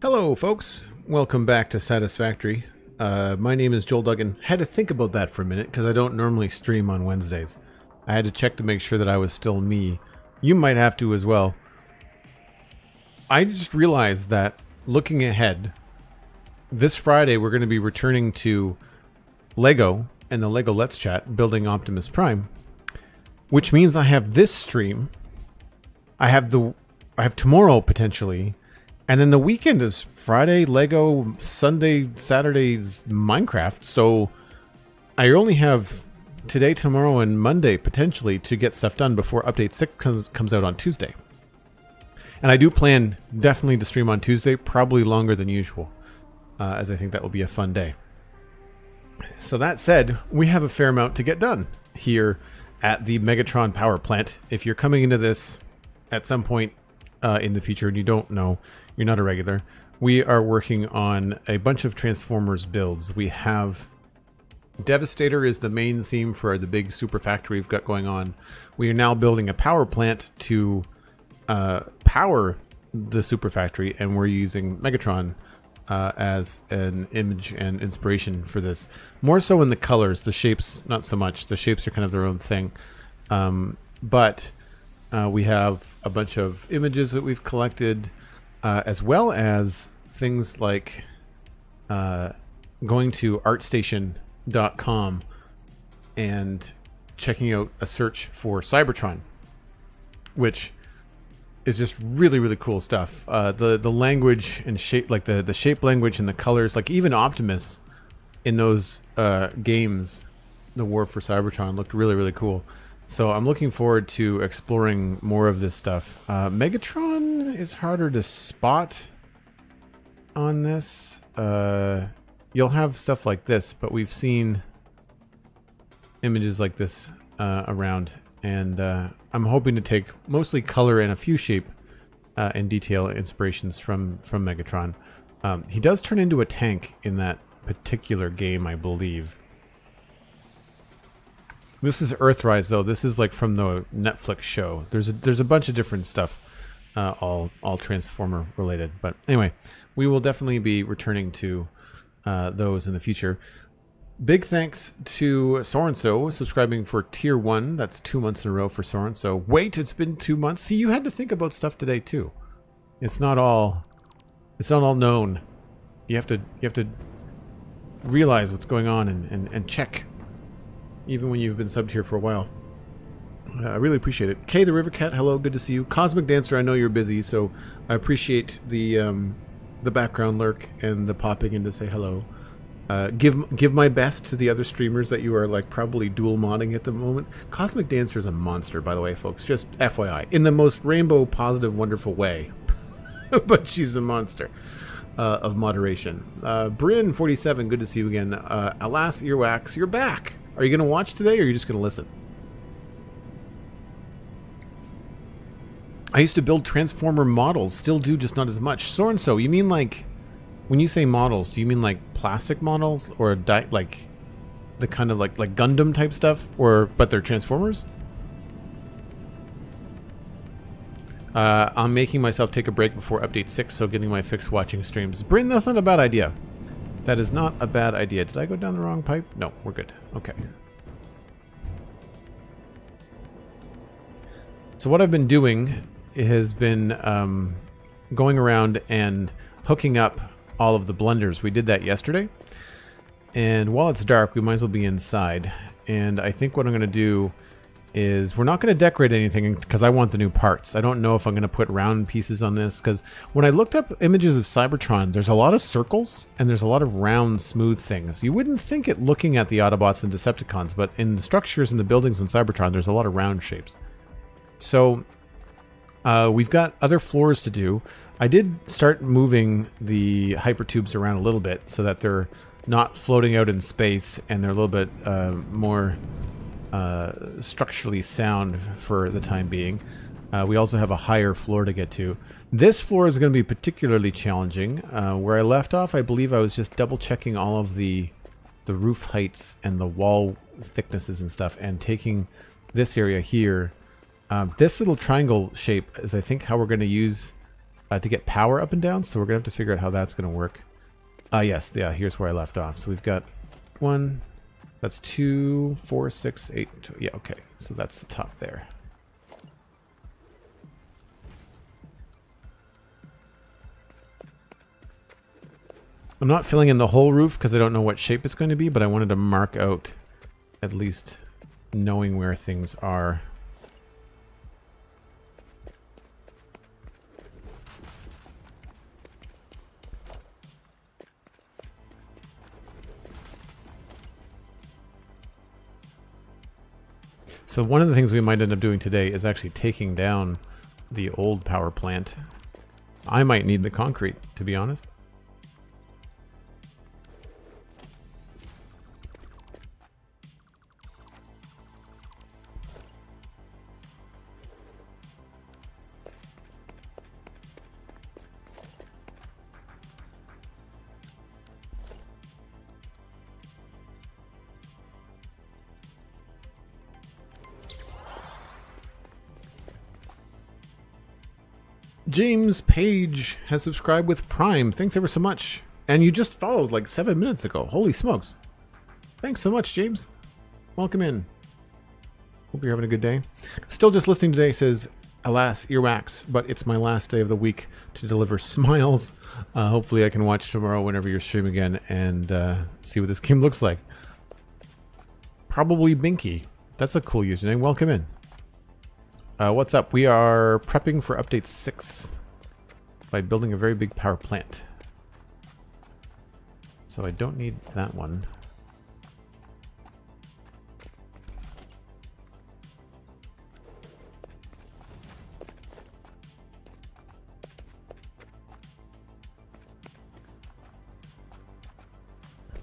Hello folks, welcome back to Satisfactory. My name is Joel Duggan. Had to think about that for a minute because I don't normally stream on Wednesdays. I had to check to make sure that I was still me. You might have to as well. I just realized that looking ahead, this Friday we're going to be returning to Lego and the Lego Let's Chat building Optimus Prime, which means I have this stream. I have tomorrow potentially. And then the weekend is Friday, Lego, Sunday, Saturday's Minecraft. So I only have today, tomorrow, and Monday potentially to get stuff done before Update 6 comes out on Tuesday. And I do plan definitely to stream on Tuesday, probably longer than usual, as I think that will be a fun day. So that said, we have a fair amount to get done here at the Megatron Power Plant. If you're coming into this at some point in the future and you don't know, you're not a regular, we are working on a bunch of Transformers builds. We have Devastator is the main theme for the big super factory we've got going on. We are now building a power plant to power the super factory, and we're using Megatron as an image and inspiration for this. More so in the colors, the shapes not so much. The shapes are kind of their own thing. But we have a bunch of images that we've collected, as well as things like going to artstation.com and checking out a search for Cybertron, which is just really, really cool stuff. The language and shape, like the shape language and the colors, like even Optimus in those games, the War for Cybertron, looked really, really cool. So I'm looking forward to exploring more of this stuff. Megatron is harder to spot on this. You'll have stuff like this, but we've seen images like this around, and I'm hoping to take mostly color and a few shape and detail inspirations from Megatron. He does turn into a tank in that particular game, I believe. This is Earthrise, though. This is like from the Netflix show. There's a bunch of different stuff, all Transformer related. But anyway, we will definitely be returning to those in the future. Big thanks to Sorenso subscribing for Tier 1. That's 2 months in a row for Sorenso. Wait, it's been 2 months. See, you had to think about stuff today too. It's not all known. You have to realize what's going on and check, even when you've been subbed here for a while. I really appreciate it. Kay the River Cat, hello, good to see you. Cosmic Dancer, I know you're busy, so I appreciate the background lurk and the popping in to say hello. Give my best to the other streamers that you are like probably dual modding at the moment. Cosmic Dancer is a monster, by the way, folks. Just FYI, in the most rainbow, positive, wonderful way. But she's a monster of moderation. Bryn47, good to see you again. Alas, Earwax, you're back. Are you going to watch today, or are you just going to listen? I used to build Transformer models, still do, just not as much. So you mean like, when you say models, do you mean like plastic models, or like the kind of like Gundam type stuff, or but they're Transformers? I'm making myself take a break before update 6, so getting my fix watching streams. Bryn, that's not a bad idea. That is not a bad idea. Did I go down the wrong pipe? No, we're good. Okay. So what I've been doing has been going around and hooking up all of the blenders. We did that yesterday. And while it's dark, we might as well be inside. And I think what I'm going to do is we're not going to decorate anything because I want the new parts. I don't know if I'm going to put round pieces on this, because when I looked up images of Cybertron, there's a lot of circles and there's a lot of round, smooth things. You wouldn't think it looking at the Autobots and Decepticons, but in the structures and the buildings in Cybertron, there's a lot of round shapes. So we've got other floors to do. I did start moving the hypertubes around a little bit so that they're not floating out in space and they're a little bit more structurally sound for the time being. We also have a higher floor to get to. This floor is going to be particularly challenging. Where I left off, I believe I was just double checking all of the roof heights and the wall thicknesses and stuff, and taking this area here. This little triangle shape is, I think, how we're going to use to get power up and down, so we're going to have to figure out how that's going to work. Yes, yeah, here's where I left off. So we've got 1, that's 2, 4, 6, 8, 2, yeah, okay. So that's the top there. I'm not filling in the whole roof because I don't know what shape it's going to be, but I wanted to mark out at least knowing where things are. So one of the things we might end up doing today is actually taking down the old power plant. I might need the concrete, to be honest. James Page has subscribed with Prime. Thanks ever so much. And you just followed like 7 minutes ago. Holy smokes. Thanks so much, James. Welcome in. Hope you're having a good day. Still just listening today, says, alas, earwax, but it's my last day of the week to deliver smiles. Hopefully I can watch tomorrow whenever you stream again and see what this game looks like. Probably Binky. That's a cool username. Welcome in. What's up? We are prepping for update 6 by building a very big power plant. So I don't need that one.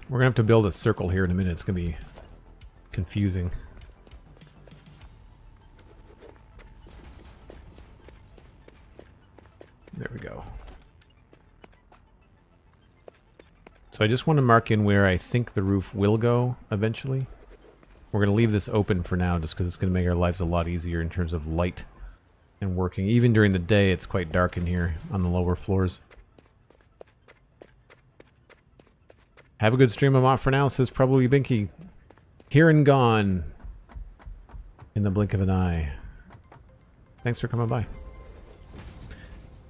We're gonna have to build a circle here in a minute. It's gonna be confusing. There we go. So I just want to mark in where I think the roof will go eventually. We're going to leave this open for now just because it's going to make our lives a lot easier in terms of light and working. Even during the day, it's quite dark in here on the lower floors. Have a good stream. I'm off for now, says probably Binky. Here and gone in the blink of an eye. Thanks for coming by.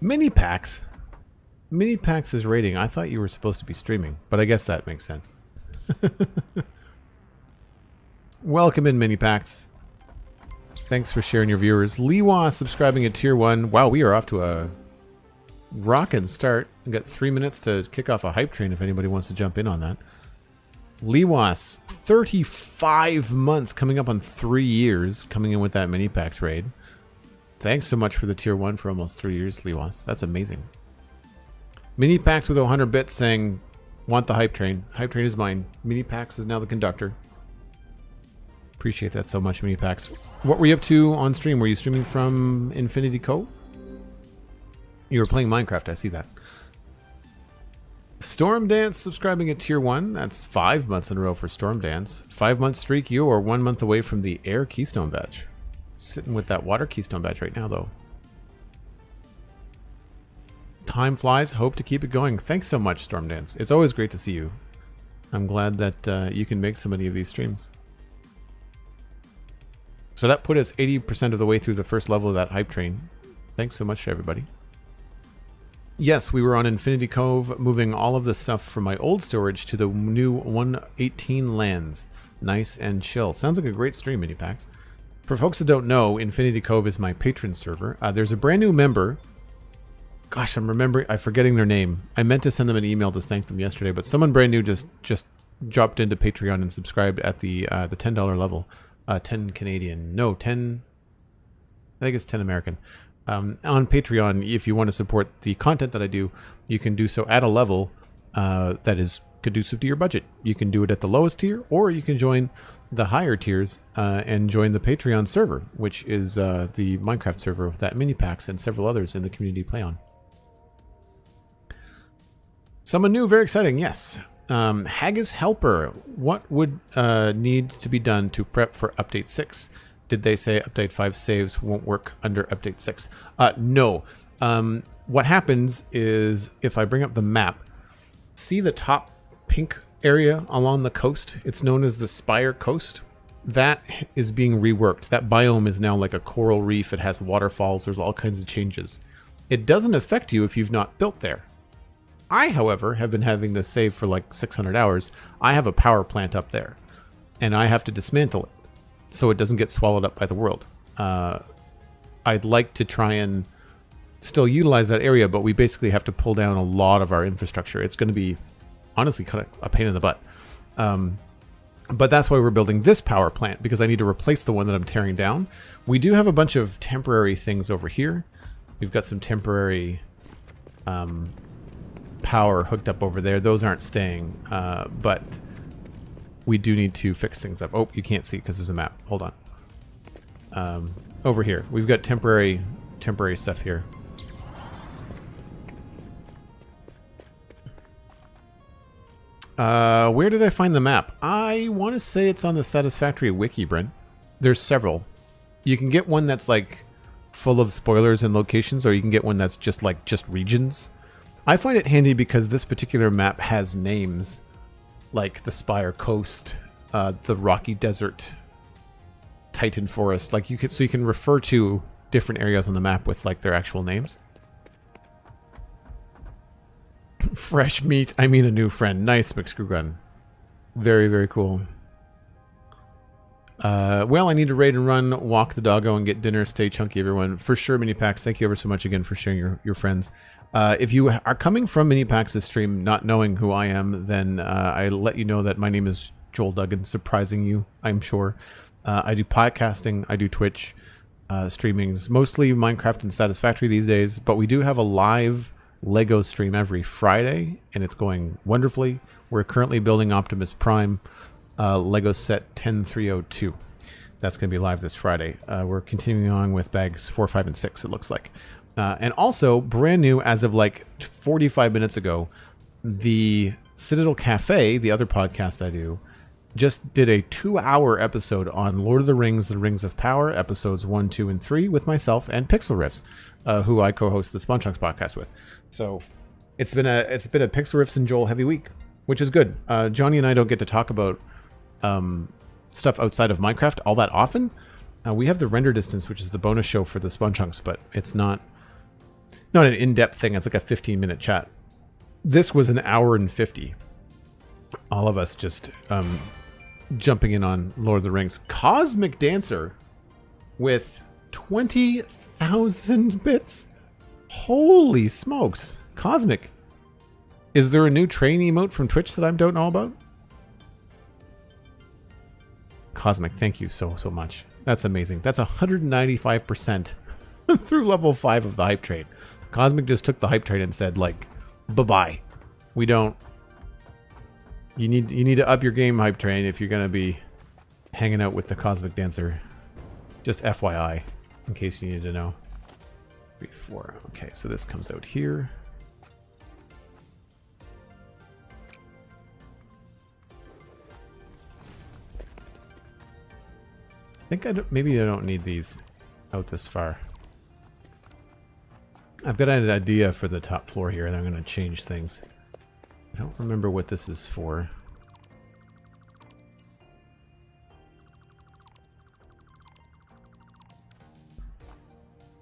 Mini packs. Mini packs is rating. I thought you were supposed to be streaming, but I guess that makes sense. Welcome in, Mini packs. Thanks for sharing your viewers. Lewas subscribing at Tier 1. Wow, we are off to a rockin' start. We've got 3 minutes to kick off a hype train if anybody wants to jump in on that. Lewas, 35 months, coming up on 3 years, coming in with that mini packs raid. Thanks so much for the Tier 1 for almost 3 years, Lewas. That's amazing. Mini packs with 100 bits saying, want the hype train. Hype train is mine. Mini packs is now the conductor. Appreciate that so much, Mini packs. What were you up to on stream? Were you streaming from Infinity Cove? You were playing Minecraft, I see that. Storm Dance subscribing at Tier 1. That's 5 months in a row for Storm Dance. 5 month streak. You are 1 month away from the Air Keystone badge. Sitting with that Water Keystone badge right now, though. Time flies. Hope to keep it going. Thanks so much, Storm Dance. It's always great to see you. I'm glad that you can make so many of these streams. So that put us 80% of the way through the first level of that hype train. Thanks so much to everybody. Yes, we were on Infinity Cove, moving all of the stuff from my old storage to the new 118 lands. Nice and chill. Sounds like a great stream, Mini Packs. For folks that don't know, Infinity Cove is my patron server. There's a brand new member. Gosh, I'm forgetting their name. I meant to send them an email to thank them yesterday, but someone brand new just dropped into Patreon and subscribed at the $10 level. 10 Canadian. No, 10... I think it's 10 American. On Patreon, if you want to support the content that I do, you can do so at a level that is conducive to your budget. You can do it at the lowest tier, or you can join the higher tiers and join the Patreon server, which is the Minecraft server that Mini Packs and several others in the community play on. Someone new, very exciting, yes. Haggis Helper, what would need to be done to prep for Update 6? Did they say Update 5 saves won't work under Update 6? No. What happens is, if I bring up the map, see the top pink area along the coast? It's known as the Spire Coast. That is being reworked. That biome is now like a coral reef. It has waterfalls. There's all kinds of changes. It doesn't affect you if you've not built there. I, however, have been having this save for like 600 hours. I have a power plant up there, and I have to dismantle it so it doesn't get swallowed up by the world. I'd like to try and still utilize that area, but we basically have to pull down a lot of our infrastructure. It's going to be, honestly, kind of a pain in the butt. But that's why we're building this power plant, because I need to replace the one that I'm tearing down. We do have a bunch of temporary things over here. We've got some temporary power hooked up over there. Those aren't staying, but we do need to fix things up. Oh, you can't see because there's a map. Hold on. Over here, we've got temporary stuff here. Where did I find the map? I want to say it's on the Satisfactory wiki, Brent. There's several. You can get one that's like full of spoilers and locations, or you can get one that's just regions. I find it handy because this particular map has names like the Spire Coast, the Rocky Desert, Titan Forest. Like you can refer to different areas on the map with like their actual names. Fresh meat. I mean a new friend. Nice, McScrewgunn. Very, very cool. Well, I need to raid and run, walk the doggo, and get dinner. Stay chunky, everyone. For sure, Mini Packs. Thank you ever so much again for sharing your friends. If you are coming from Mini Packs' stream not knowing who I am, then I let you know that my name is Joel Duggan, surprising you, I'm sure. I do podcasting, I do Twitch streamings, mostly Minecraft and Satisfactory these days, but we do have a live Lego stream every Friday, and it's going wonderfully. We're currently building Optimus Prime Lego set 10302. That's going to be live this Friday. We're continuing on with bags 4, 5, and 6, it looks like. And also, brand new as of like 45 minutes ago, the Citadel Cafe, the other podcast I do, just did a 2-hour episode on Lord of the Rings, The Rings of Power, episodes 1, 2, and 3 with myself and Pixel Riffs, who I co-host the SpongeChunks podcast with. So it's been a Pixel Riffs and Joel heavy week, which is good. Johnny and I don't get to talk about stuff outside of Minecraft all that often. We have the Render Distance, which is the bonus show for the SpongeChunks, but it's not an in-depth thing. It's like a 15-minute chat. This was an hour and 50. All of us just jumping in on Lord of the Rings. Cosmic Dancer with 20,000 bits. Holy smokes. Cosmic. Is there a new train emote from Twitch that I don't know about? Cosmic, thank you so much. That's amazing. That's 195% through level 5 of the hype train. Cosmic just took the hype train and said, like, bye-bye. We don't... You need to up your game, hype train, if you're going to be hanging out with the Cosmic Dancer. Just FYI, in case you needed to know. 3, 4. Okay, so this comes out here. I think maybe I don't need these out this far. I've got an idea for the top floor here, and I'm going to change things. I don't remember what this is for.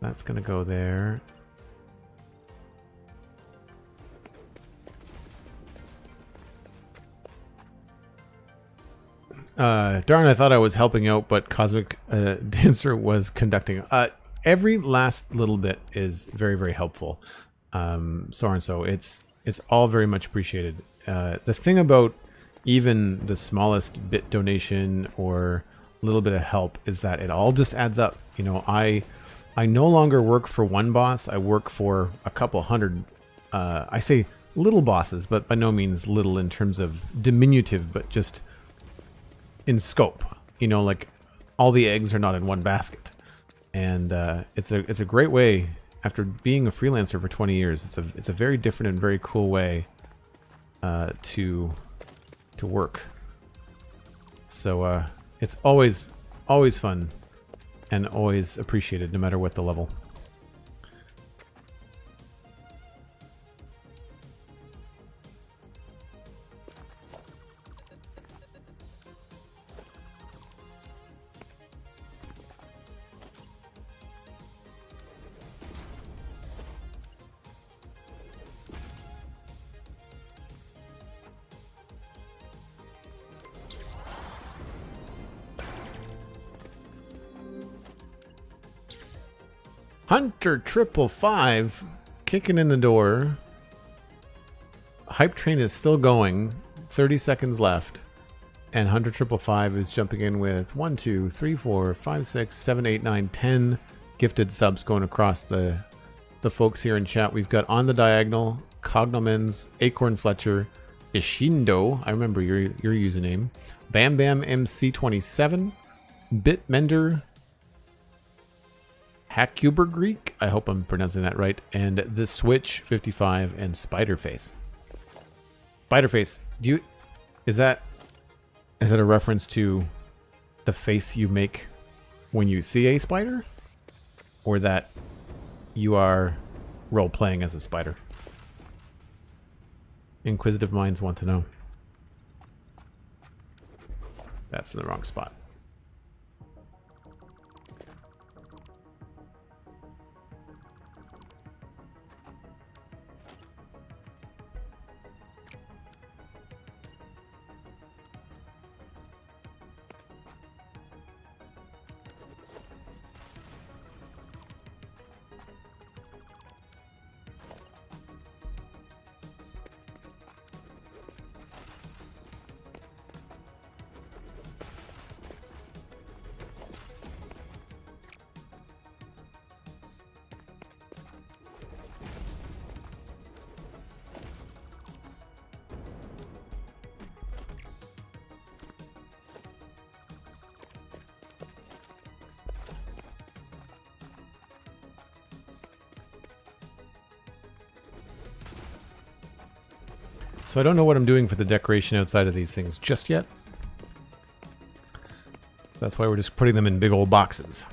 That's going to go there. Darn, I thought I was helping out, but Cosmic Dancer was conducting. Every last little bit is very, very helpful. So it's all very much appreciated. The thing about even the smallest bit donation or a little bit of help is that it all just adds up. You know, I no longer work for one boss. I work for a couple hundred. I say little bosses, but by no means little in terms of diminutive, but just in scope. You know, like all the eggs are not in one basket. And it's a great way, after being a freelancer for 20 years, it's a very different and very cool way to work. So it's always fun and always appreciated, no matter what the level. Hunter 555 kicking in the door. Hype train is still going. 30 seconds left. And Hunter 555 is jumping in with 1, 2, 3, 4, 5, 6, 7, 8, 9, 10 gifted subs going across the folks here in chat. We've got On the Diagonal, Cognomens, Acorn Fletcher, Ishindo, I remember your username, Bam Bam MC27, Bitmender, Hackcuber Greek, I hope I'm pronouncing that right, and The Switch 55 and Spiderface. Spiderface, is that a reference to the face you make when you see a spider? Or that you are role-playing as a spider? Inquisitive minds want to know. That's in the wrong spot. So I don't know what I'm doing for the decoration outside of these things just yet. That's why we're just putting them in big old boxes.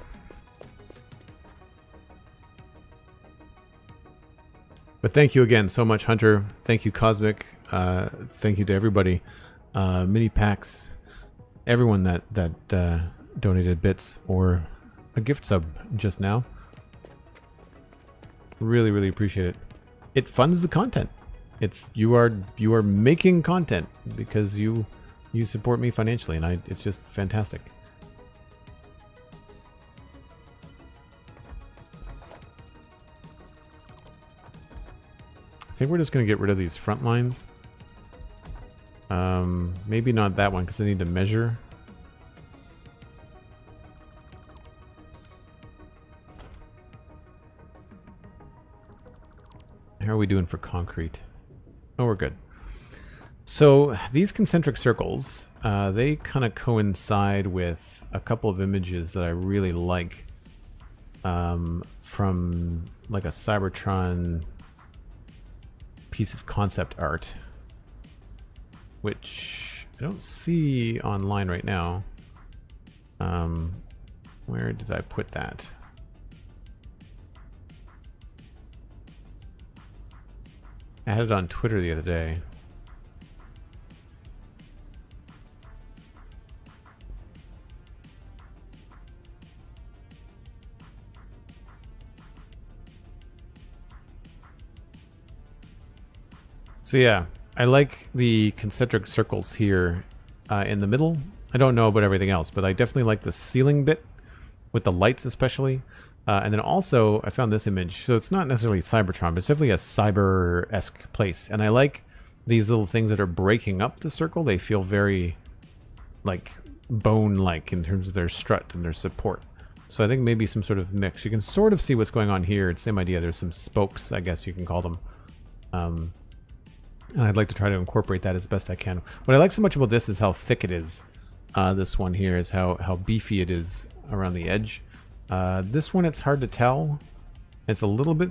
But thank you again so much, Hunter. Thank you, Cosmic. Thank you to everybody. Mini packs, everyone that donated bits or a gift sub just now. Really, really appreciate it. It funds the content. You are making content because you support me financially, and it's just fantastic. think we're just going to get rid of these front lines. Maybe not that one because I need to measure. How are we doing for concrete? Oh, we're good. So these concentric circles, they kind of coincide with a couple of images that I really like from like a Cybertron piece of concept art, which I don't see online right now. Where did I put that? I had it on Twitter the other day. So yeah, I like the concentric circles here in the middle. I don't know about everything else, but I definitely like the ceiling bit with the lights especially. And then also, I found this image. So it's not necessarily Cybertron, but it's definitely a cyber-esque place. And I like these little things that are breaking up the circle. They feel very, like, bone-like in terms of their strut and their support. So I think maybe some sort of mix. You can sort of see what's going on here. It's the same idea. There's some spokes, I guess you can call them. And I'd like to try to incorporate that as best I can. What I like so much about this is how thick it is. This one here is how beefy it is around the edge. This one, it's hard to tell. It's a little bit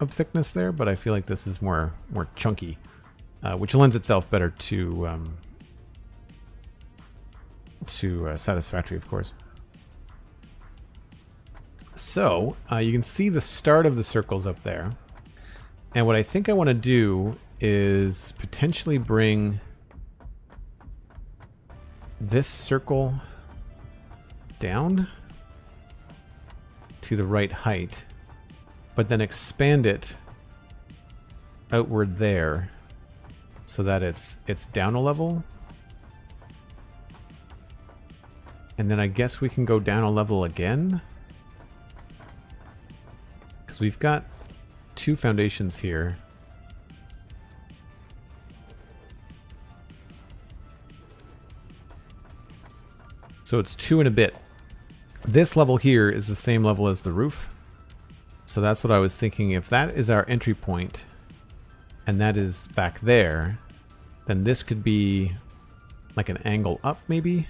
of thickness there, but I feel like this is more chunky, which lends itself better to Satisfactory, of course. So you can see the start of the circles up there, and what I think I want to do is potentially bring this circle down to the right height, but then expand it outward there so that it's down a level. And then I guess we can go down a level again, because we've got two foundations here. So it's 2 and a bit. This level here is the same level as the roof. So that's what I was thinking. If that is our entry point, and that is back there, then this could be like an angle up, maybe?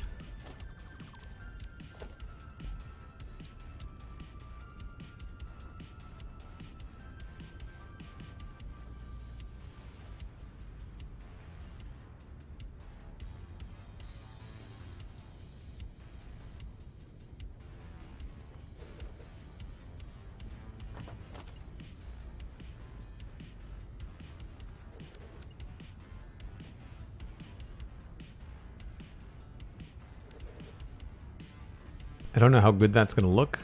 I don't know how good that's going to look.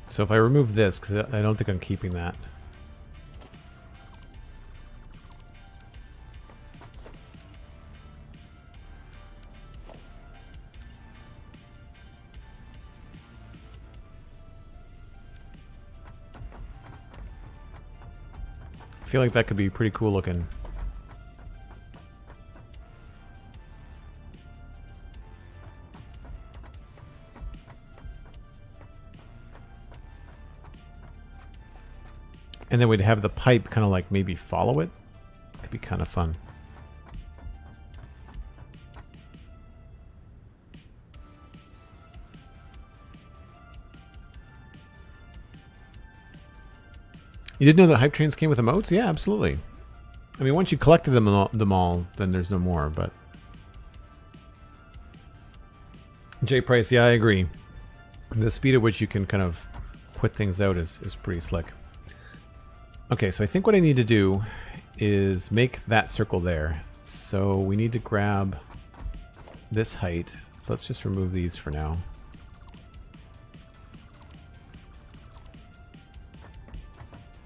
So if I remove this, because I don't think I'm keeping that. I feel like that could be pretty cool looking. And then we'd have the pipe kind of like maybe follow it. Could be kind of fun. You didn't know that hype trains came with emotes? Yeah, absolutely. I mean, once you collected them all, then there's no more, but... J Price, yeah, I agree. The speed at which you can kind of put things out is pretty slick. Okay, so I think what I need to do is make that circle there. So we need to grab this height. So let's just remove these for now.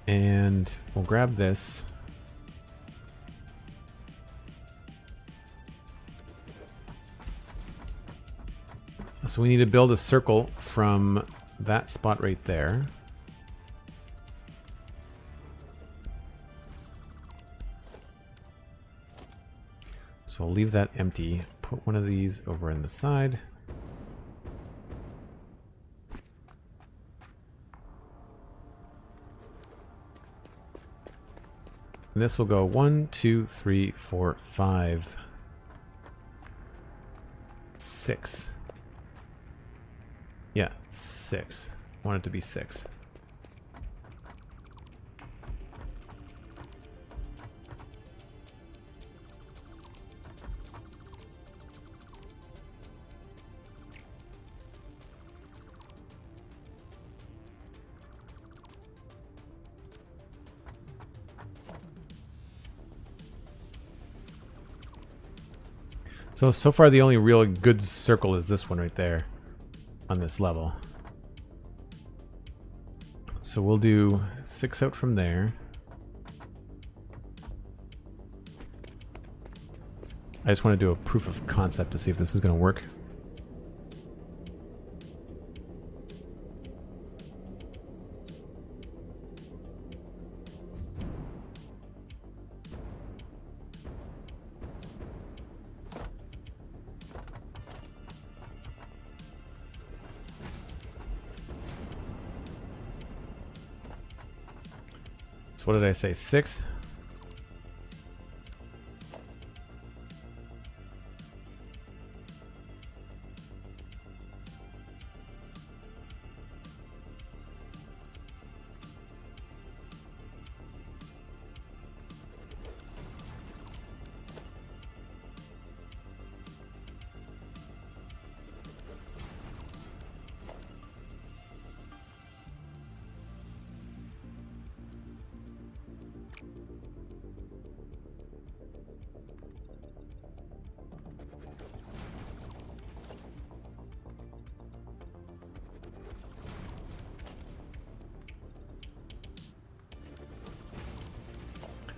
And we'll grab this. So we need to build a circle from that spot right there. So I'll leave that empty. Put one of these over in the side. And this will go 1, 2, 3, 4, 5, 6. Yeah, 6. I want it to be 6. So far the only real good circle is this one right there on this level. So we'll do 6 out from there. I just want to do a proof of concept to see if this is going to work. What did I say? 6?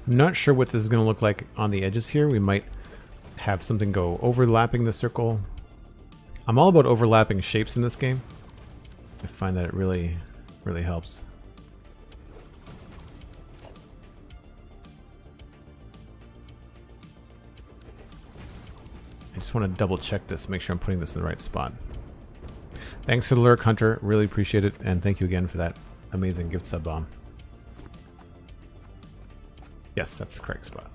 I'm not sure what this is going to look like on the edges here. We might have something go overlapping the circle. I'm all about overlapping shapes in this game. I find that it really helps. I just want to double check this, make sure I'm putting this in the right spot. Thanks for the lurk, Hunter. Really appreciate it. And thank you again for that amazing gift sub bomb. Yes, that's the correct spot.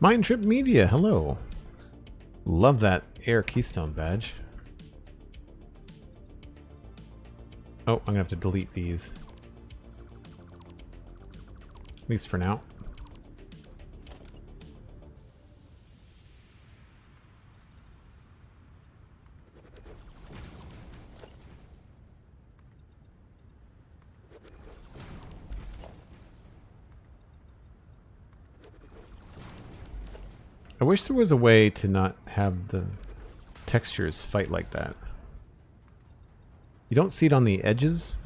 MindTripMedia, hello. Love that Air Keystone badge. Oh, I'm gonna have to delete these. At least for now. I wish there was a way to not have the textures fight like that. You don't see it on the edges,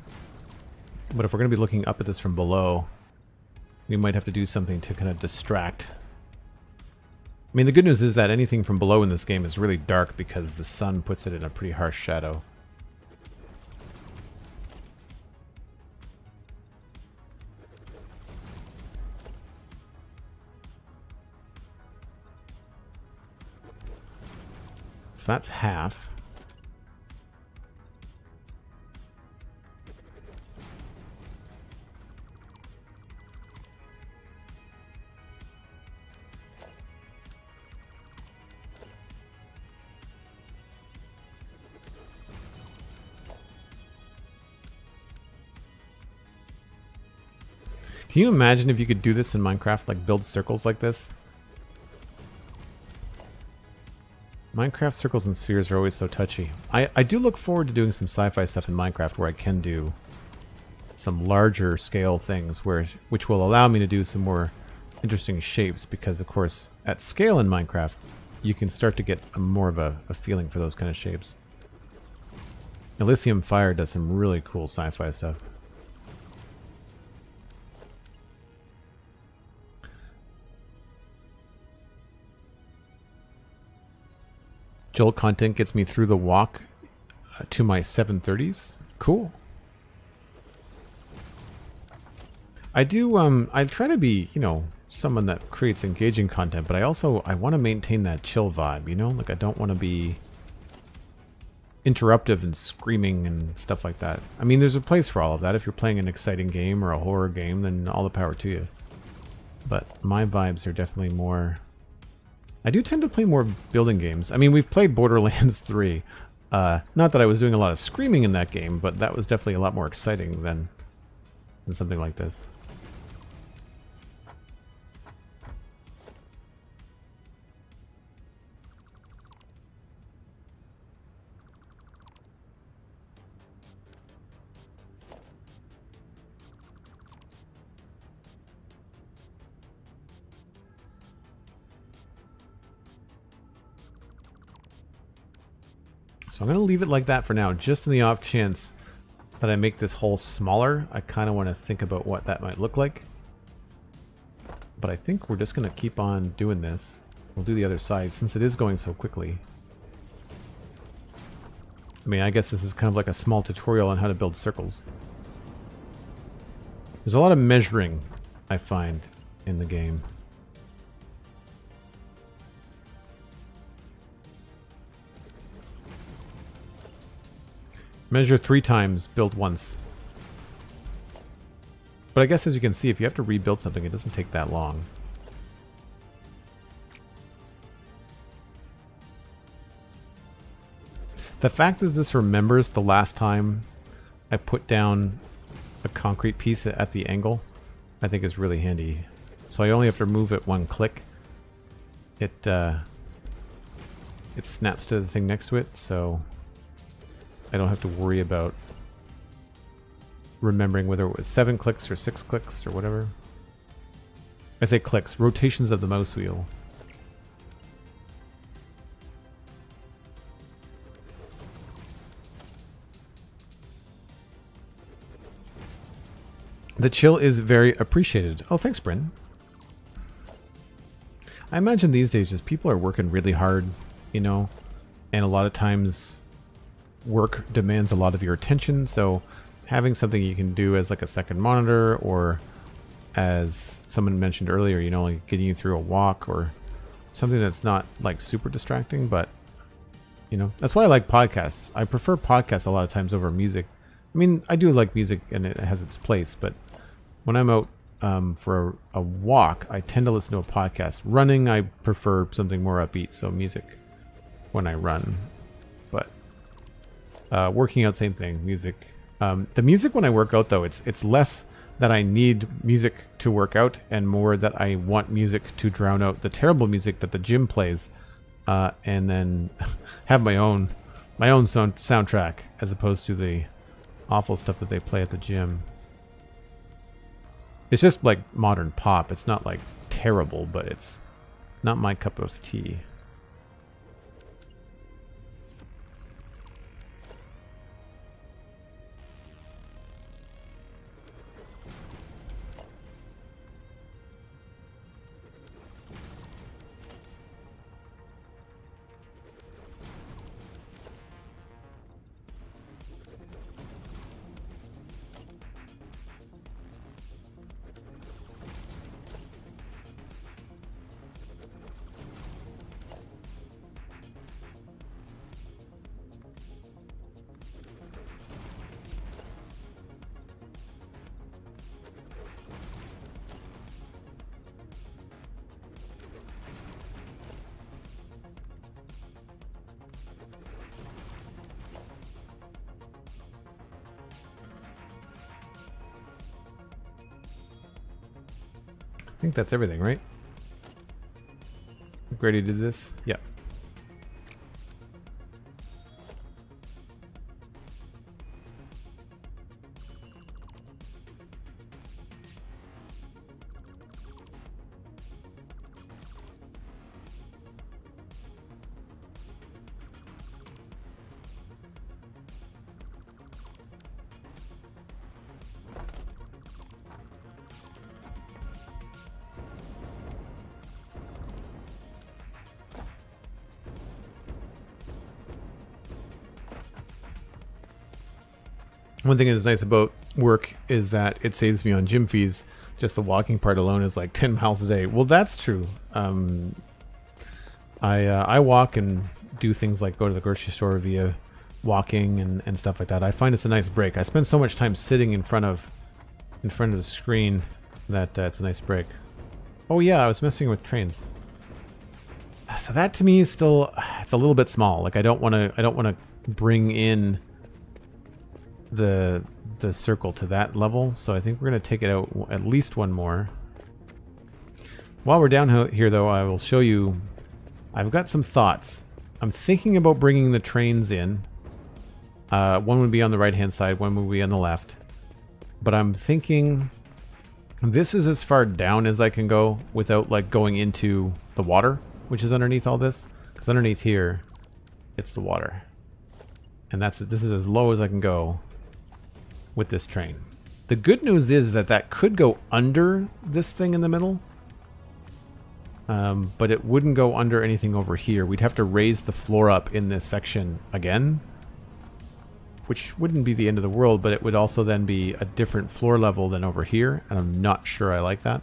but if we're going to be looking up at this from below, we might have to do something to kind of distract. I mean, the good news is that anything from below in this game is really dark because the sun puts it in a pretty harsh shadow. So that's half. Can you imagine if you could do this in Minecraft, like build circles like this? Minecraft circles and spheres are always so touchy. I do look forward to doing some sci-fi stuff in Minecraft where I can do some larger scale things which will allow me to do some more interesting shapes because, of course, at scale in Minecraft, you can start to get more of a feeling for those kind of shapes. Elysium Fire does some really cool sci-fi stuff. Joel content gets me through the walk to my 730s. Cool. I do, I try to be, you know, someone that creates engaging content, but I want to maintain that chill vibe, you know? Like, I don't want to be interruptive and screaming and stuff like that. I mean, there's a place for all of that. If you're playing an exciting game or a horror game, then all the power to you. But my vibes are definitely more... I do tend to play more building games. I mean, we've played Borderlands 3. Not that I was doing a lot of screaming in that game, but that was definitely a lot more exciting than something like this. So I'm going to leave it like that for now, just in the off chance that I make this hole smaller. I kind of want to think about what that might look like. But I think we're just going to keep on doing this. We'll do the other side since it is going so quickly. I mean, I guess this is kind of like a small tutorial on how to build circles. There's a lot of measuring, I find, in the game. Measure 3 times, build once. But I guess as you can see, if you have to rebuild something, it doesn't take that long. The fact that this remembers the last time I put down a concrete piece at the angle, I think is really handy. So I only have to move it 1 click. It snaps to the thing next to it, so I don't have to worry about remembering whether it was 7 clicks or 6 clicks or whatever. I say clicks, rotations of the mouse wheel. The chill is very appreciated. Oh, thanks, Bryn. I imagine these days just people are working really hard, you know, and a lot of times work demands a lot of your attention, so having something you can do as like a second monitor, or as someone mentioned earlier, you know, like getting you through a walk or something that's not like super distracting, but you know, that's why I like podcasts. I prefer podcasts a lot of times over music. I mean, I do like music and it has its place, but when I'm out for a walk, I tend to listen to a podcast. Running, I prefer something more upbeat, so music when I run. But working out, same thing, music. The music when I work out, though, it's less that I need music to work out and more that I want music to drown out the terrible music that the gym plays, and then have my own soundtrack as opposed to the awful stuff that they play at the gym. It's just like modern pop. It's not like terrible, but it's not my cup of tea. I think that's everything, right? Grady did this? Yeah. One thing that's nice about work is that it saves me on gym fees. Just the walking part alone is like 10 miles a day. Well, that's true. I walk and do things like go to the grocery store via walking and stuff like that. I find it's a nice break. I spend so much time sitting in front of the screen that it's a nice break. Oh yeah, I was messing with trains. So that to me is still, it's a little bit small. Like I don't want to bring in the circle to that level. So I think we're going to take it out at least one more. While we're down here though, I will show you, I've got some thoughts. I'm thinking about bringing the trains in. One would be on the right hand side, one would be on the left. But I'm thinking this is as far down as I can go without like going into the water, which is underneath all this. Because underneath here, it's the water. And this is as low as I can go with this train. The good news is that could go under this thing in the middle. But it wouldn't go under anything over here. We'd have to raise the floor up in this section again, which wouldn't be the end of the world, but it would also then be a different floor level than over here, and I'm not sure I like that.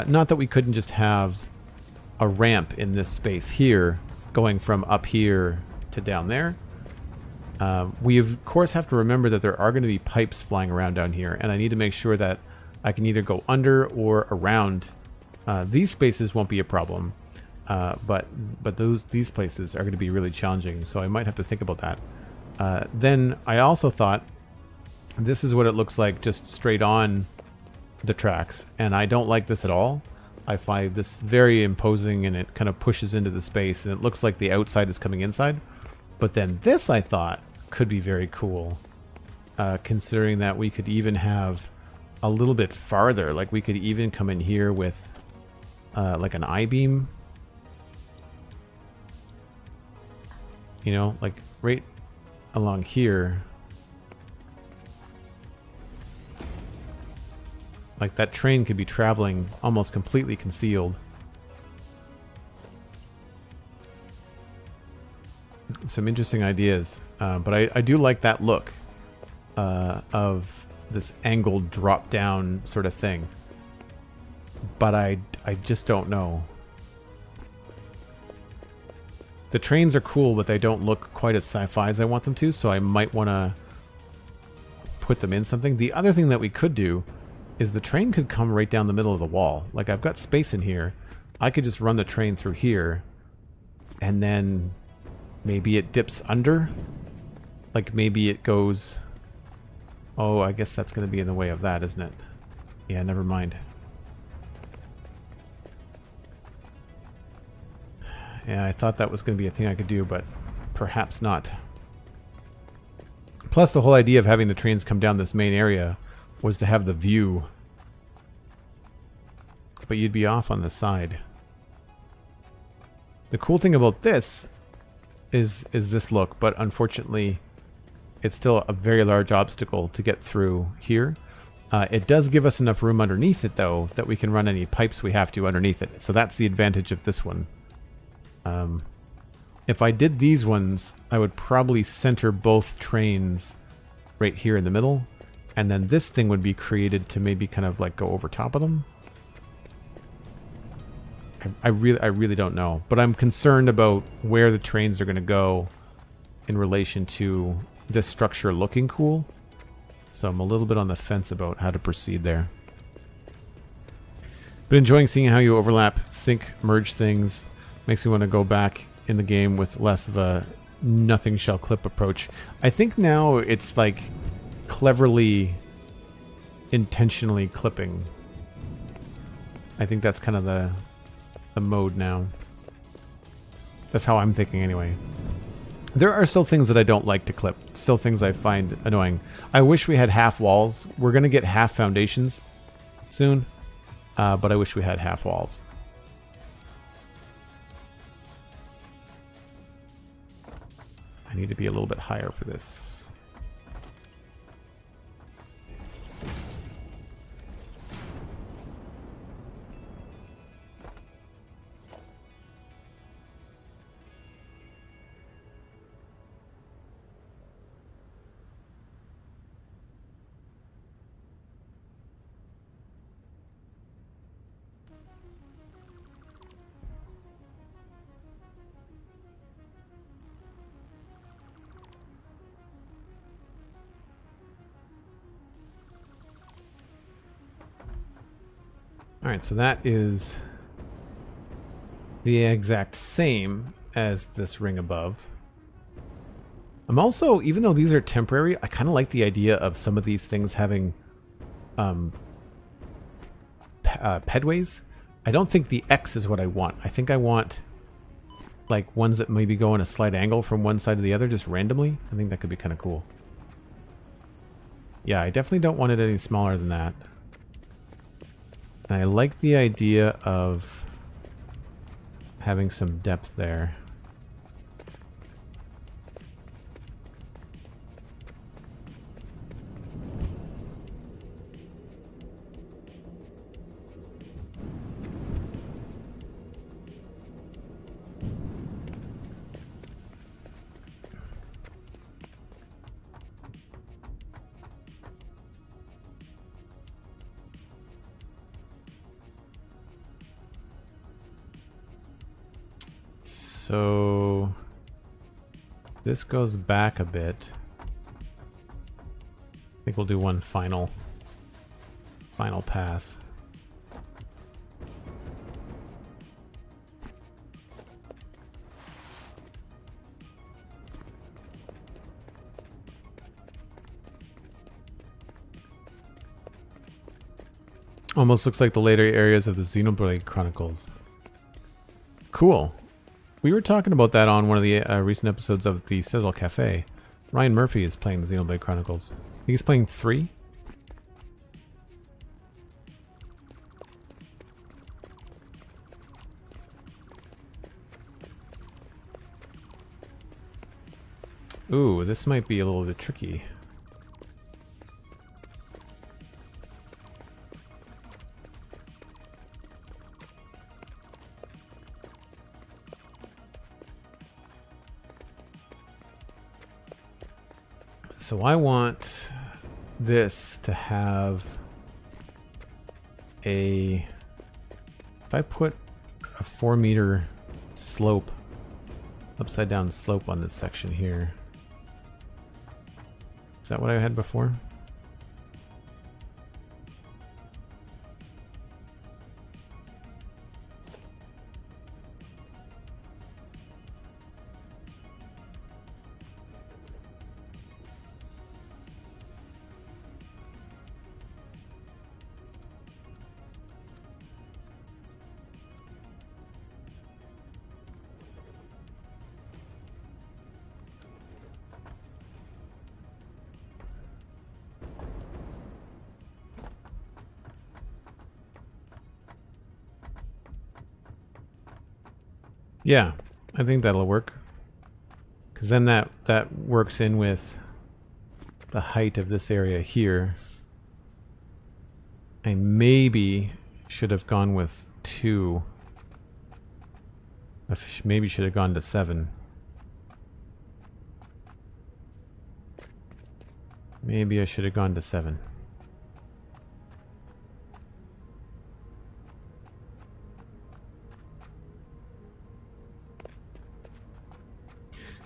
Not that we couldn't just have a ramp in this space here, going from up here to down there. We of course have to remember that there are going to be pipes flying around down here, and I need to make sure that I can either go under or around. These spaces won't be a problem, but these places are going to be really challenging, so I might have to think about that. Then I also thought this is what it looks like just straight on the tracks, and I don't like this at all. I find this very imposing, and it kind of pushes into the space, and it looks like the outside is coming inside. But then this I thought could be very cool, considering that we could even have a little bit farther. Like we could even come in here with like an I-beam, you know, like right along here. Like that train could be traveling almost completely concealed. Some interesting ideas, but I do like that look of this angled drop down sort of thing. But I just don't know. The trains are cool, but they don't look quite as sci-fi as I want them to, so I might want to put them in something. The other thing that we could do is the train could come right down the middle of the wall. Like I've got space in here. I could just run the train through here, and then maybe it dips under. Like maybe it goes... Oh, I guess that's going to be in the way of that, isn't it? Yeah, never mind. Yeah, I thought that was going to be a thing I could do, but perhaps not. Plus, the whole idea of having the trains come down this main area was to have the view. But you'd be off on the side. The cool thing about this is this look, but unfortunately, it's still a very large obstacle to get through here. It does give us enough room underneath it, though, that we can run any pipes we have to underneath it. So that's the advantage of this one. If I did these ones, I would probably center both trains right here in the middle, and then this thing would be created to maybe kind of like go over top of them. I really don't know, but I'm concerned about where the trains are going to go in relation to this structure looking cool. So I'm a little bit on the fence about how to proceed there. But enjoying seeing how you overlap, sync, merge things. Makes me want to go back in the game with less of a nothing shall clip approach. I think now it's like cleverly, intentionally clipping. I think that's kind of the mode now. That's how I'm thinking anyway. There are still things that I don't like to clip. Still things I find annoying. I wish we had half walls. We're going to get half foundations soon, but I wish we had half walls. I need to be a little bit higher for this. Alright, so that is the exact same as this ring above. I'm also, even though these are temporary, I kind of like the idea of some of these things having pedways. I don't think the X is what I want. I think I want like ones that maybe go in a slight angle from one side to the other just randomly. I think that could be kind of cool. Yeah, I definitely don't want it any smaller than that. And I like the idea of having some depth there. So this goes back a bit. I think we'll do one final pass. Almost looks like the later areas of the Xenoblade Chronicles. Cool. We were talking about that on one of the recent episodes of the Citadel Cafe. Ryan Murphy is playing the Xenoblade Chronicles. I think he's playing 3. Ooh, this might be a little bit tricky. So I want this to have a, if I put a 4-meter slope, upside down slope on this section here. Is that what I had before? Yeah, I think that'll work. Because then that works in with the height of this area here. I maybe should have gone with 2. I maybe should have gone to 7. Maybe I should have gone to 7.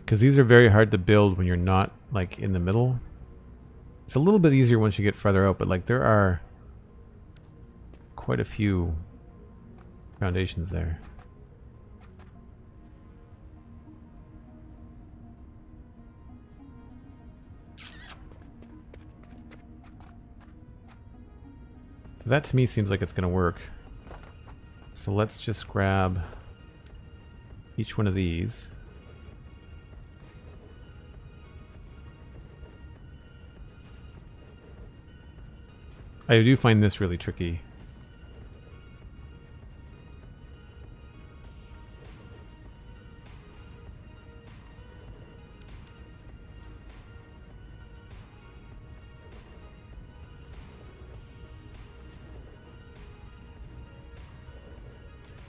Because these are very hard to build when you're not like in the middle. It's a little bit easier once you get farther out, but like there are quite a few foundations there. That to me seems like it's going to work. So let's just grab each one of these. I do find this really tricky.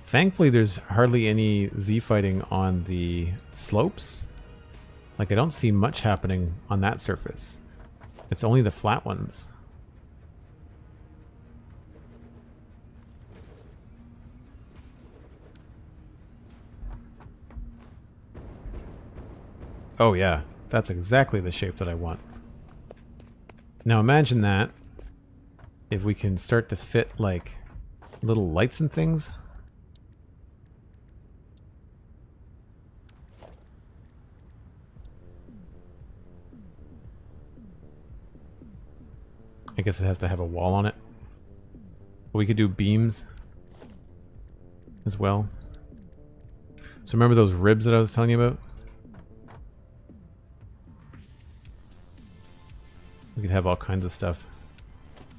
Thankfully, there's hardly any Z fighting on the slopes. Like, I don't see much happening on that surface. It's only the flat ones. Oh yeah, that's exactly the shape that I want. Now imagine that if we can start to fit like little lights and things. I guess it has to have a wall on it. We could do beams as well. So remember those ribs that I was telling you about? We could have all kinds of stuff.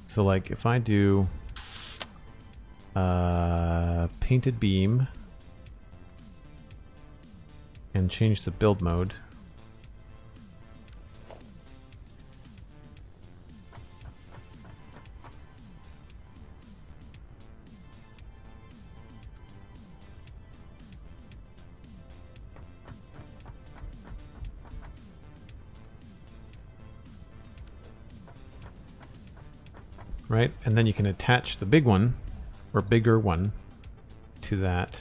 So like if I do painted beam and change the build mode. Right, and then you can attach the big one, or bigger one, to that.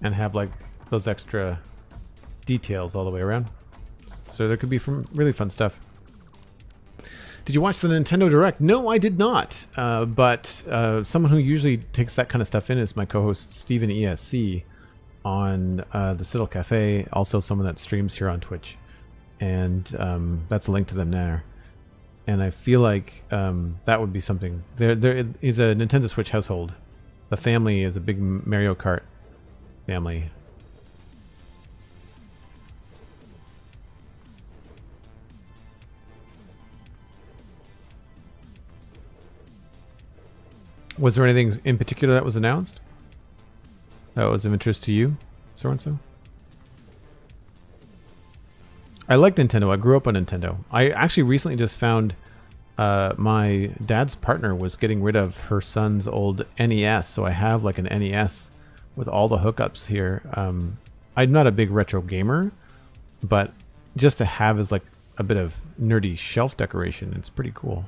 And have like those extra details all the way around. So there could be some really fun stuff. Did you watch the Nintendo Direct? No, I did not. But someone who usually takes that kind of stuff in is my co-host Steven ESC on the Citadel Cafe. Also someone that streams here on Twitch. And that's a link to them there. And I feel like that would be something. There is a Nintendo Switch household. The family is a big Mario Kart family. Was there anything in particular that was announced that was of interest to you, so-and-so? I like Nintendo. I grew up on Nintendo. I actually recently just found my dad's partner was getting rid of her son's old NES, so I have like an NES with all the hookups here. I'm not a big retro gamer, but just to have as like a bit of nerdy shelf decoration, it's pretty cool.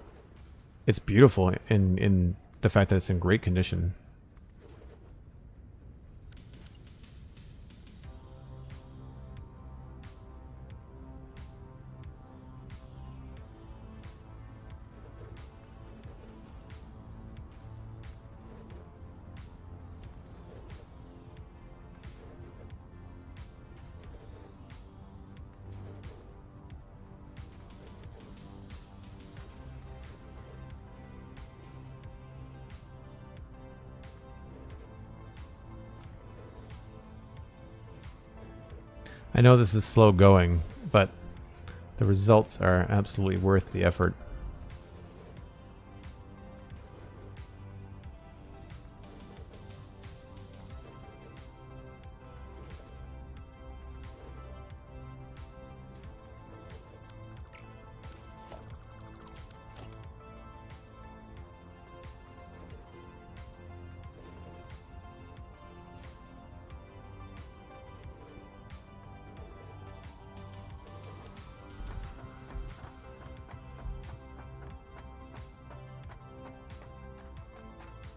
It's beautiful in the fact that it's in great condition. I know this is slow going, but the results are absolutely worth the effort.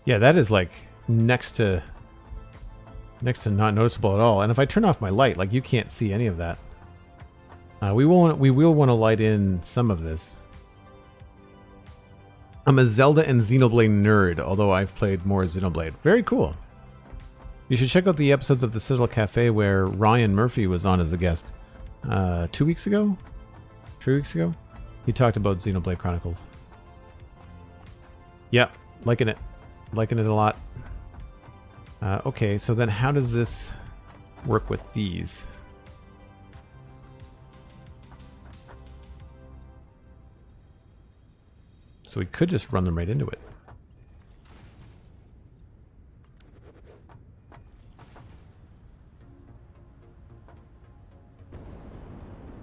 Yeah, that is like next to not noticeable at all. And if I turn off my light, like you can't see any of that. We will want to light in some of this. I'm a Zelda and Xenoblade nerd, although I've played more Xenoblade. Very cool. You should check out the episodes of the Citadel Cafe where Ryan Murphy was on as a guest 2 weeks ago? 3 weeks ago? He talked about Xenoblade Chronicles. Yep, liking it. Liking it a lot. Okay, so then how does this work with these? So we could just run them right into it.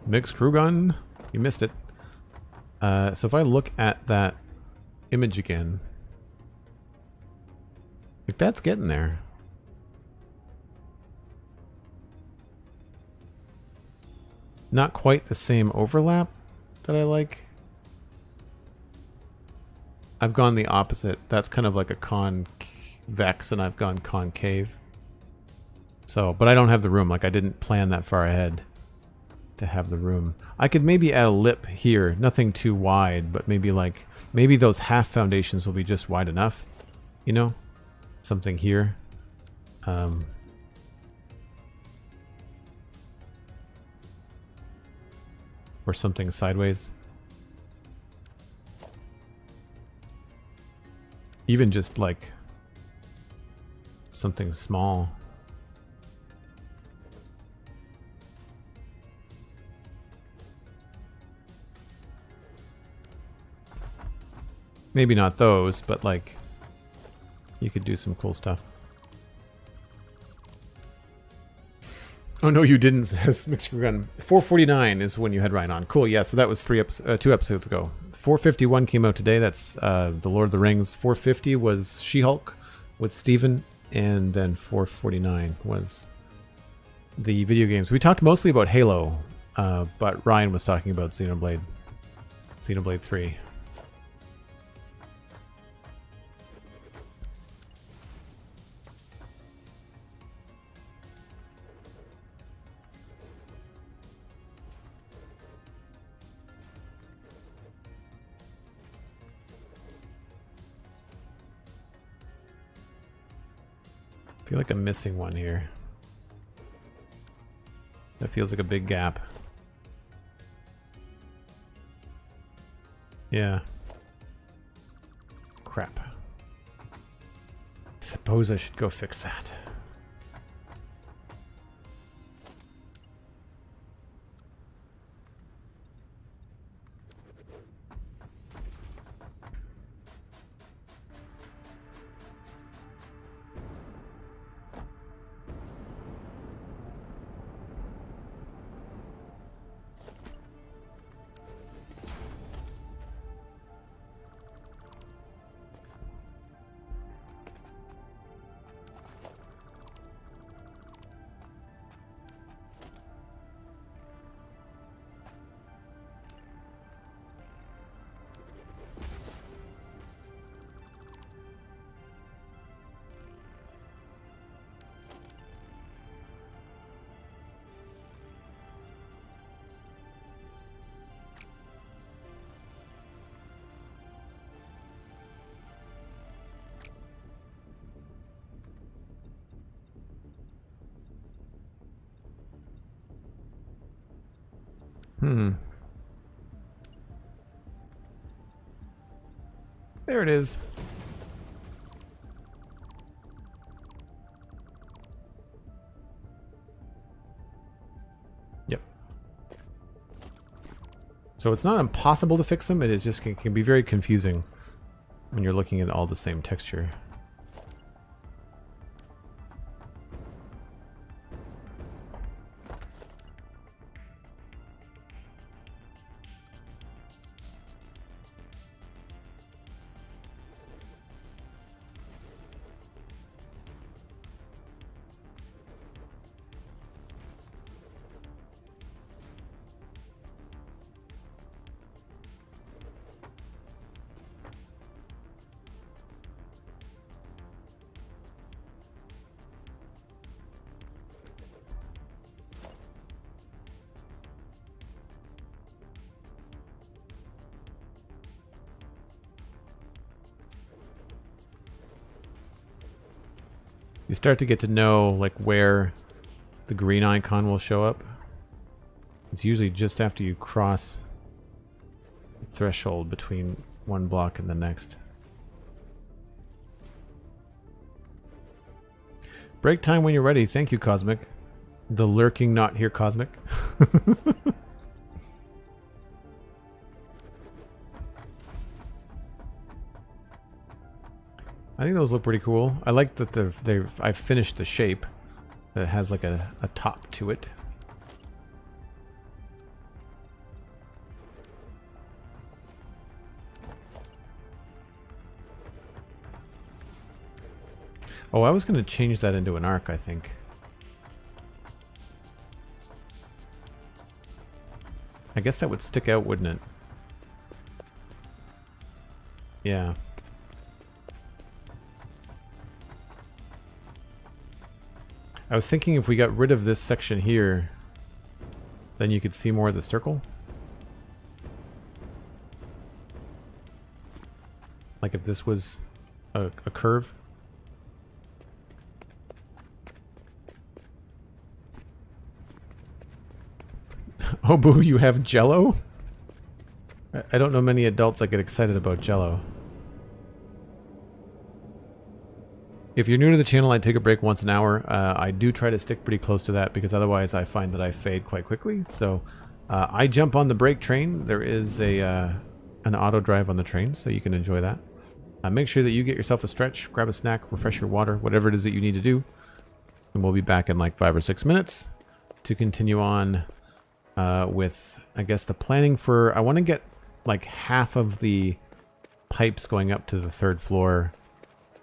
McScrewgunn, you missed it. So if I look at that image again, like that's getting there. Not quite the same overlap that I like. I've gone the opposite. That's kind of like a convex and I've gone concave. So, but I don't have the room. Like, I didn't plan that far ahead to have the room. I could maybe add a lip here. Nothing too wide, but maybe like... Maybe those half foundations will be just wide enough. You know? Something here. Or something sideways. Even just like something small. Maybe not those, but like you could do some cool stuff. Oh no, you didn't, says McScrewgunn. 449 is when you had Ryan on. Cool, yeah, so that was 2 episodes ago. 451 came out today, that's The Lord of the Rings. 450 was She-Hulk with Steven, and then 449 was the video games. We talked mostly about Halo, but Ryan was talking about Xenoblade 3. I feel like I'm missing one here. That feels like a big gap. Yeah. Crap. Suppose I should go fix that. There it is. Yep. So it's not impossible to fix them, it is just can be very confusing when you're looking at all the same texture. You start to get to know like where the green icon will show up. It's usually just after you cross the threshold between one block and the next. Break time when you're ready. Thank you, Cosmic. The lurking not here, Cosmic. I think those look pretty cool. I like that I've finished the shape. That has like a top to it. Oh, I was going to change that into an arc, I think. I guess that would stick out, wouldn't it? Yeah. I was thinking if we got rid of this section here, then you could see more of the circle. Like if this was a curve. Oh boo, you have Jello? I don't know many adults that get excited about Jello. If you're new to the channel, I take a break once an hour. I do try to stick pretty close to that because otherwise I find that I fade quite quickly. So I jump on the break train. There is an auto drive on the train, so you can enjoy that. Make sure that you get yourself a stretch, grab a snack, refresh your water, whatever it is that you need to do. And we'll be back in like 5 or 6 minutes to continue on with, I guess, the planning for... I want to get like half of the pipes going up to the 3rd floor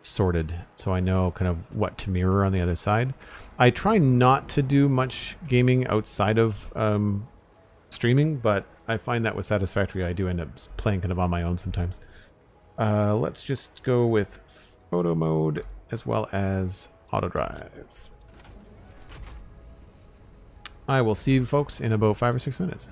sorted, so I know kind of what to mirror on the other side. I try not to do much gaming outside of streaming, but I find that with Satisfactory I do end up playing kind of on my own sometimes. Let's just go with photo mode as well as auto drive. I will see you folks in about 5 or 6 minutes.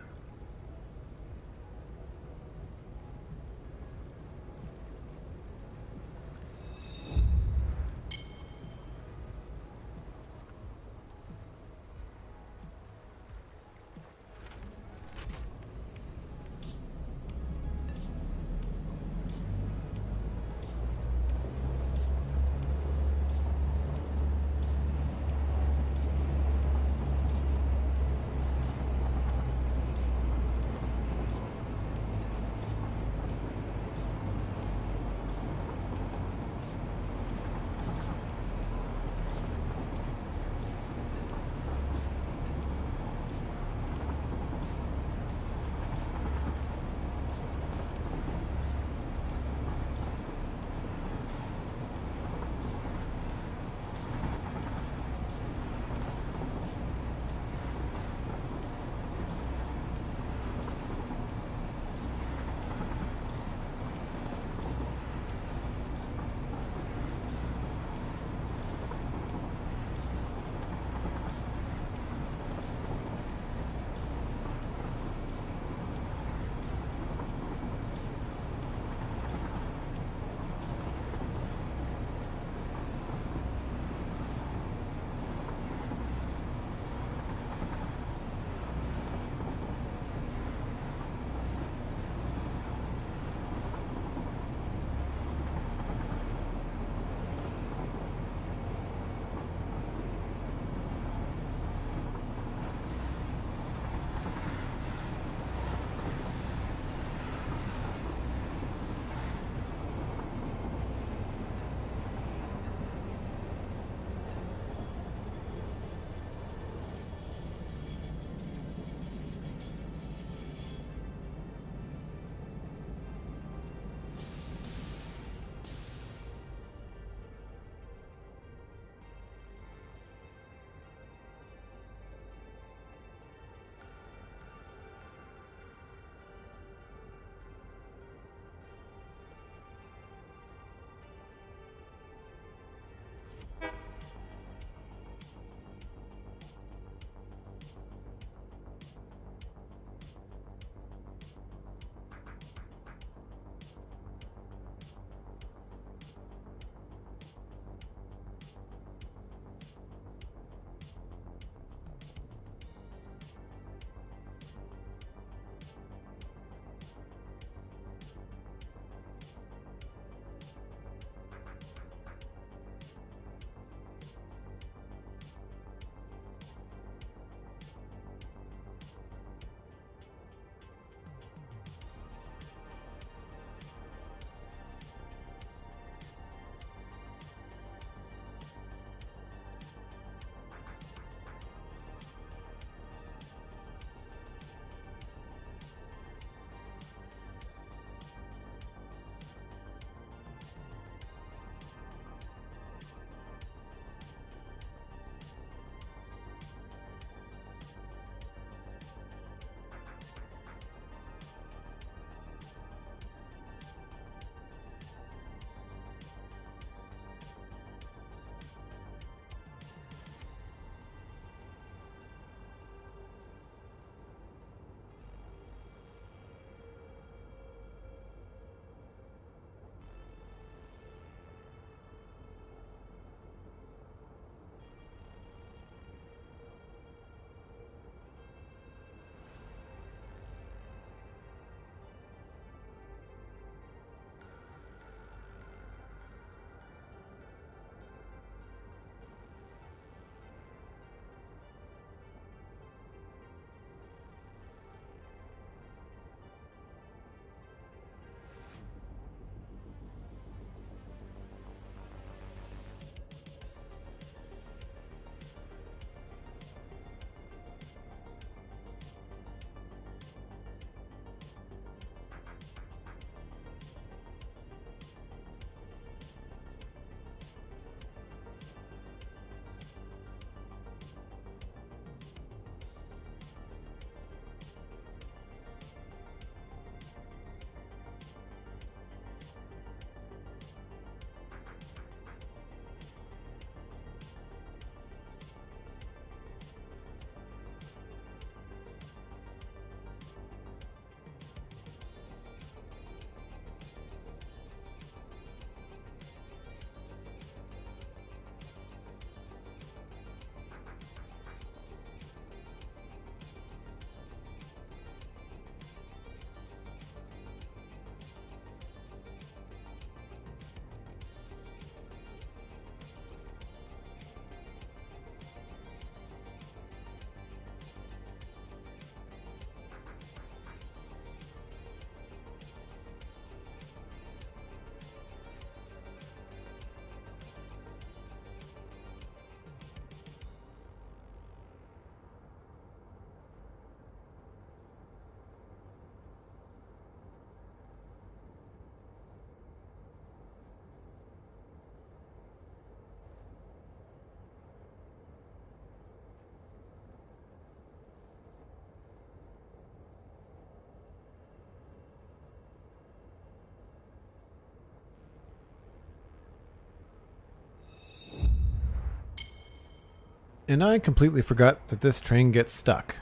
And I completely forgot that this train gets stuck.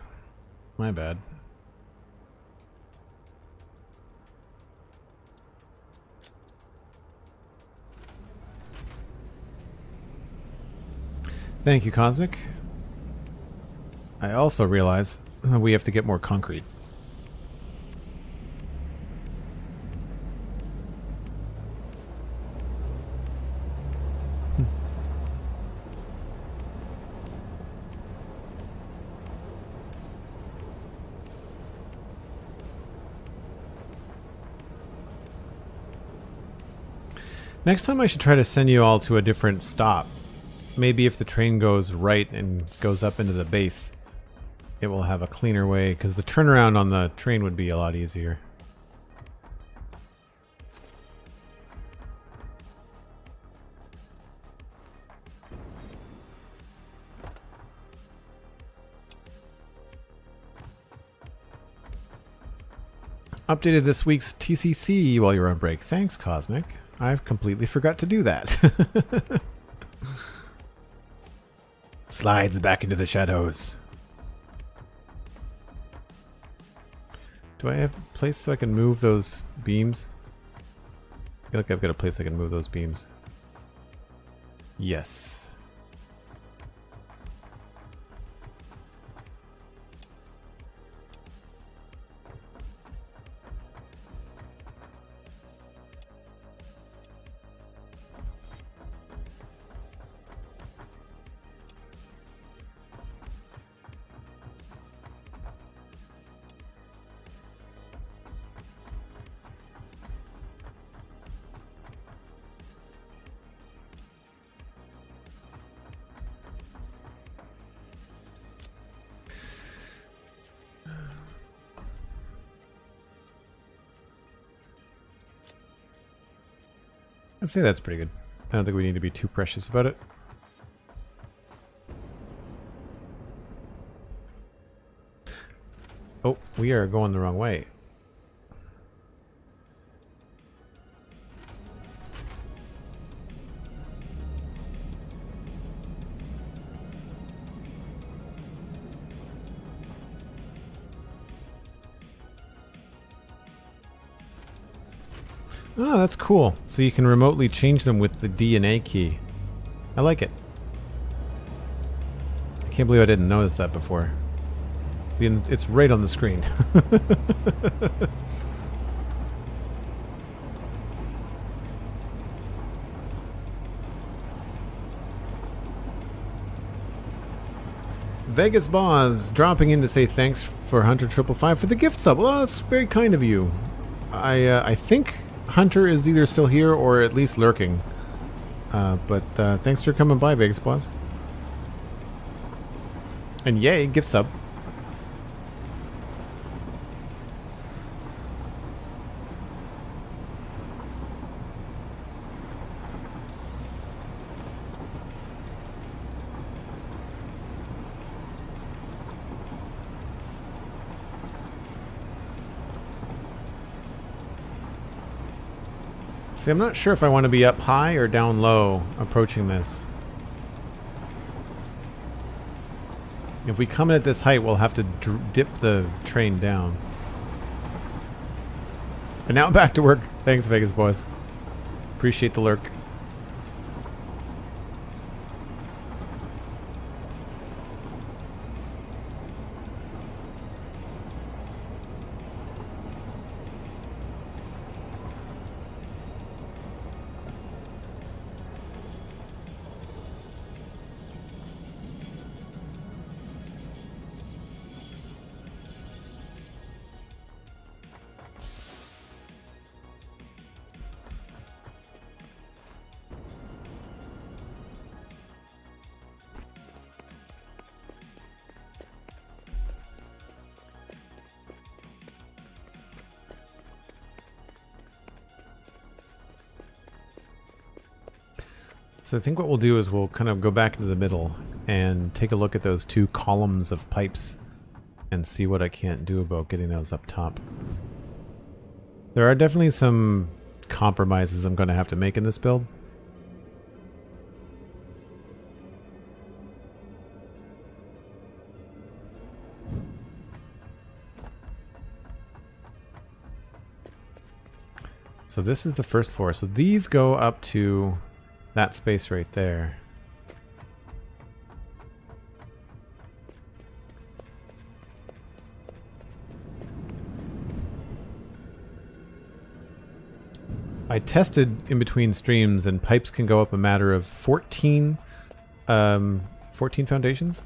My bad. Thank you, Cosmic. I also realize we have to get more concrete. Next time I should try to send you all to a different stop. Maybe if the train goes right and goes up into the base, it will have a cleaner way, because the turnaround on the train would be a lot easier. Updated this week's TCC while you're on break. Thanks, Cosmic. I completely forgot to do that. Slides back into the shadows. Do I have a place so I can move those beams? I feel like I've got a place I can move those beams. Yes. I'd say that's pretty good. I don't think we need to be too precious about it. Oh, we are going the wrong way. Oh, that's cool. So you can remotely change them with the D and A key. I like it. I can't believe I didn't notice that before. It's right on the screen. Vegas Boz dropping in to say thanks for Hunter555 for the gift sub. Well, that's very kind of you. I think Hunter is either still here or at least lurking. But thanks for coming by, Vegas Boss. And yay, gift sub. See, I'm not sure if I want to be up high or down low approaching this. If we come in at this height, we'll have to dip the train down. And now back to work. Thanks, Vegas boys. Appreciate the lurk. So I think what we'll do is we'll kind of go back into the middle and take a look at those two columns of pipes and see what I can't do about getting those up top. There are definitely some compromises I'm going to have to make in this build. So this is the first floor. So these go up to that space right there. I tested in between streams, and pipes can go up a matter of 14 foundations.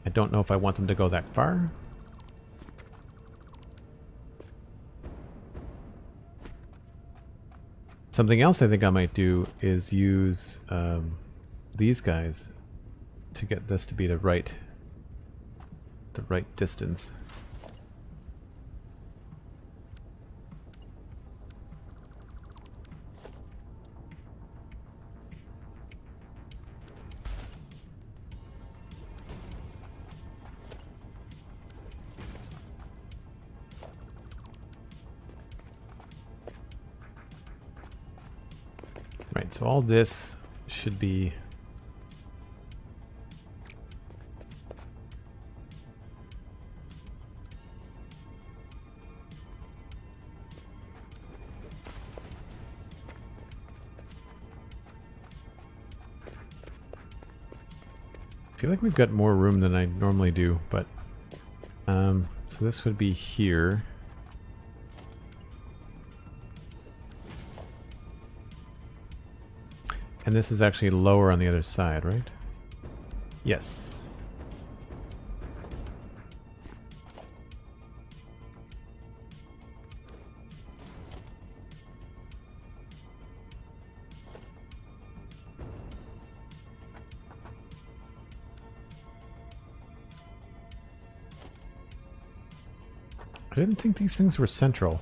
I don't know if I want them to go that far. Something else I think I might do is use these guys to get this to be the right distance. Right, so all this should be I feel like we've got more room than I normally do, but so this would be here. And this is actually lower on the other side, right? Yes. I didn't think these things were central.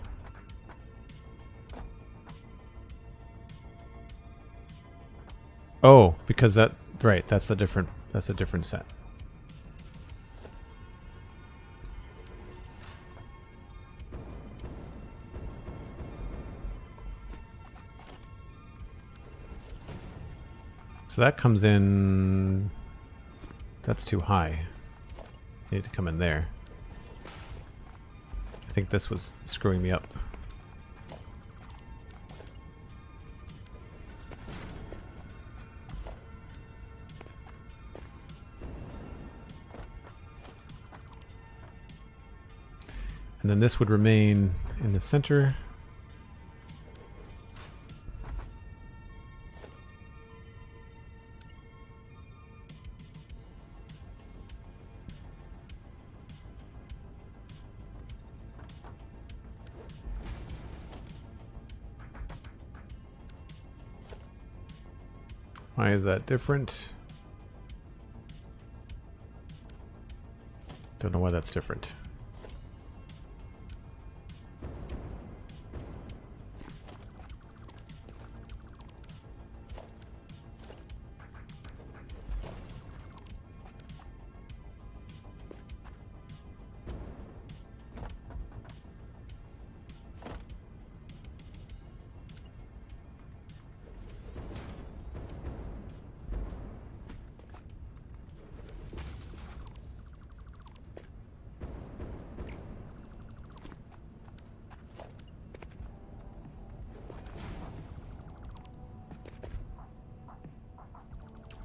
Oh, because that, right, that's a different set. So that comes in, that's too high. Need to come in there. I think this was screwing me up. And then this would remain in the center. Why is that different? Don't know why that's different.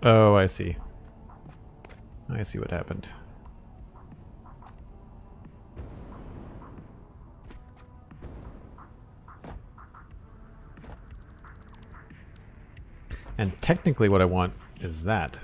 Oh, I see. I see what happened. And technically what I want is that.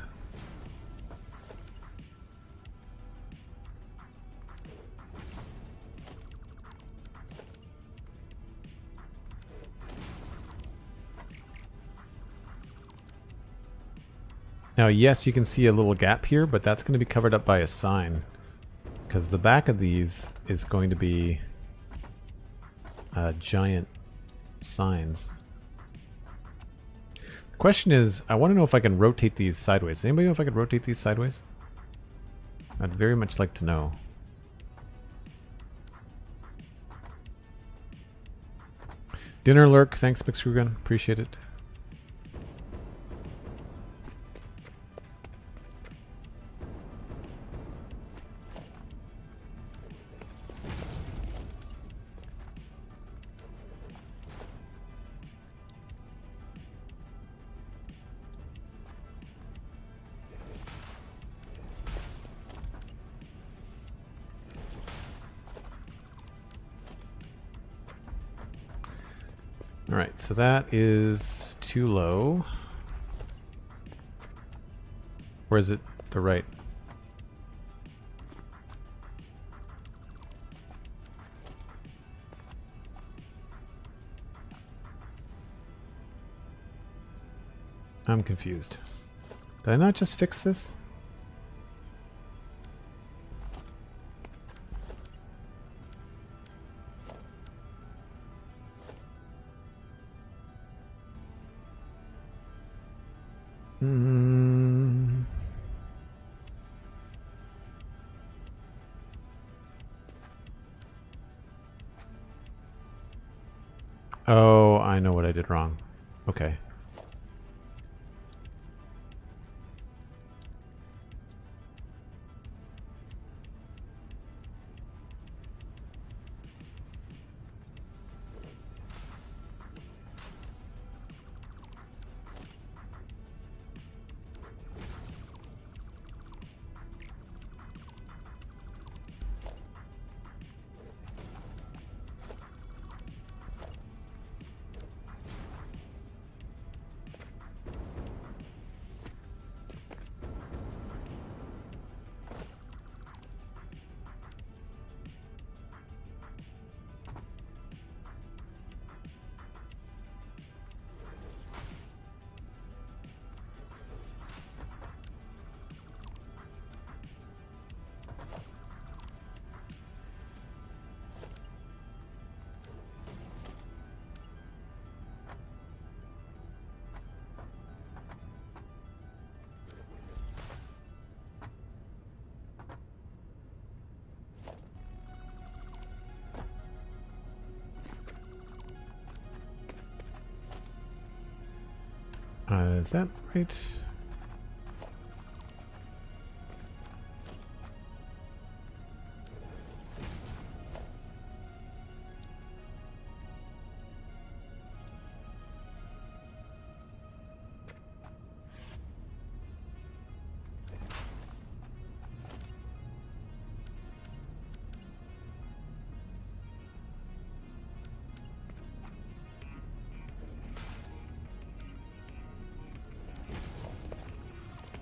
Now, yes, you can see a little gap here, but that's going to be covered up by a sign, because the back of these is going to be giant signs. The question is, I want to know if I can rotate these sideways. Does anybody know if I could rotate these sideways? I'd very much like to know. Dinner lurk, thanks McScrewgunn, appreciate it. Alright, so that is too low. Or is it the right? I'm confused. Did I not just fix this? Oh, I know what I did wrong. Okay. Is that right?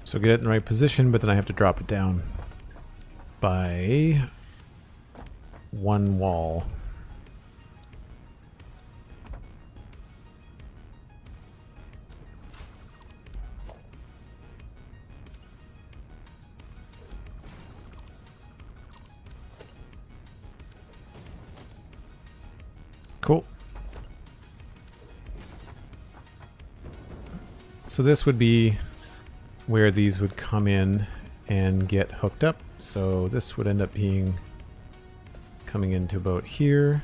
So get it in the right position, but then I have to drop it down by one wall. Cool. So this would be where these would come in and get hooked up. So this would end up being coming into about here.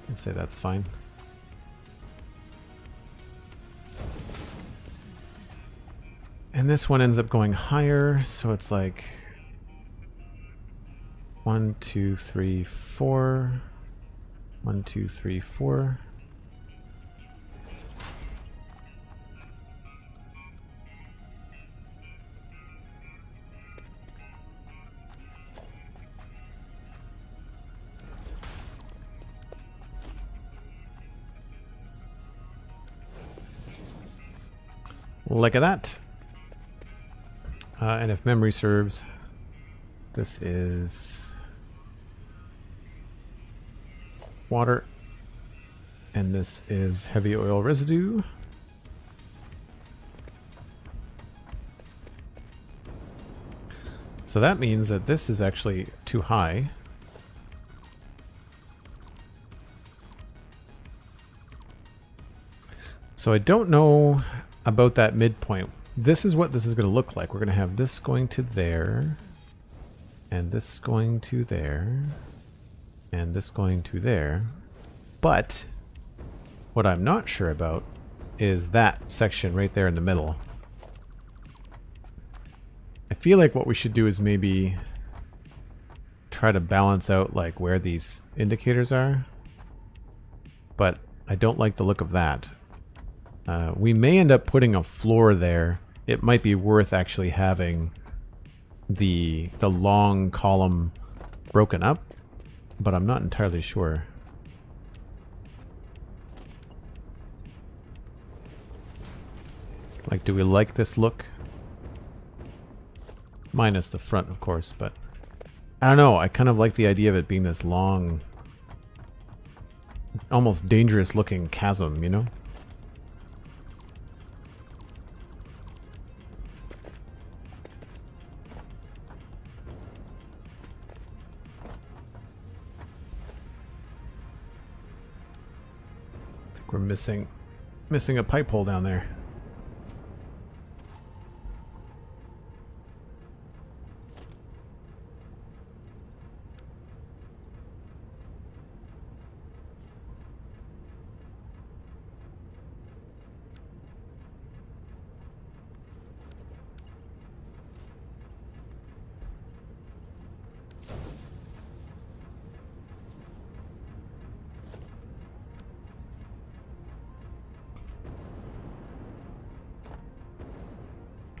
I'd say that's fine. And this one ends up going higher, so it's like 1, 2, 3, 4. 1, 2, 3, 4. Like that. And if memory serves, this is water, and this is heavy oil residue. So that means that this is actually too high. So I don't know about that midpoint. This is what this is going to look like. We're going to have this going to there, and this going to there, and this going to there. But what I'm not sure about is that section right there in the middle. I feel like what we should do is maybe try to balance out like where these indicators are, but I don't like the look of that. We may end up putting a floor there. It might be worth actually having the long column broken up but I'm not entirely sure. Like, do we like this look? Minus the front, of course, but I don't know. I kind of like the idea of it being this long, almost dangerous looking chasm, you know? I think we're missing a pipe hole down there.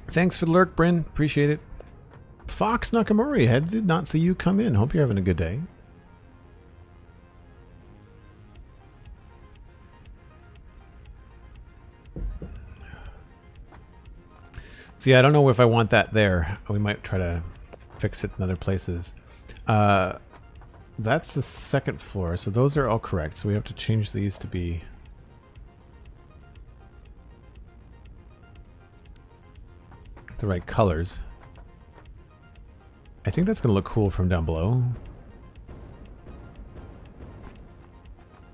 Thanks for the lurk, Bryn. Appreciate it. Fox Nakamori, I did not see you come in. Hope you're having a good day. So yeah, I don't know if I want that there. We might try to fix it in other places. That's the second floor, so those are all correct. So we have to change these to be... the right colors. I think that's going to look cool from down below.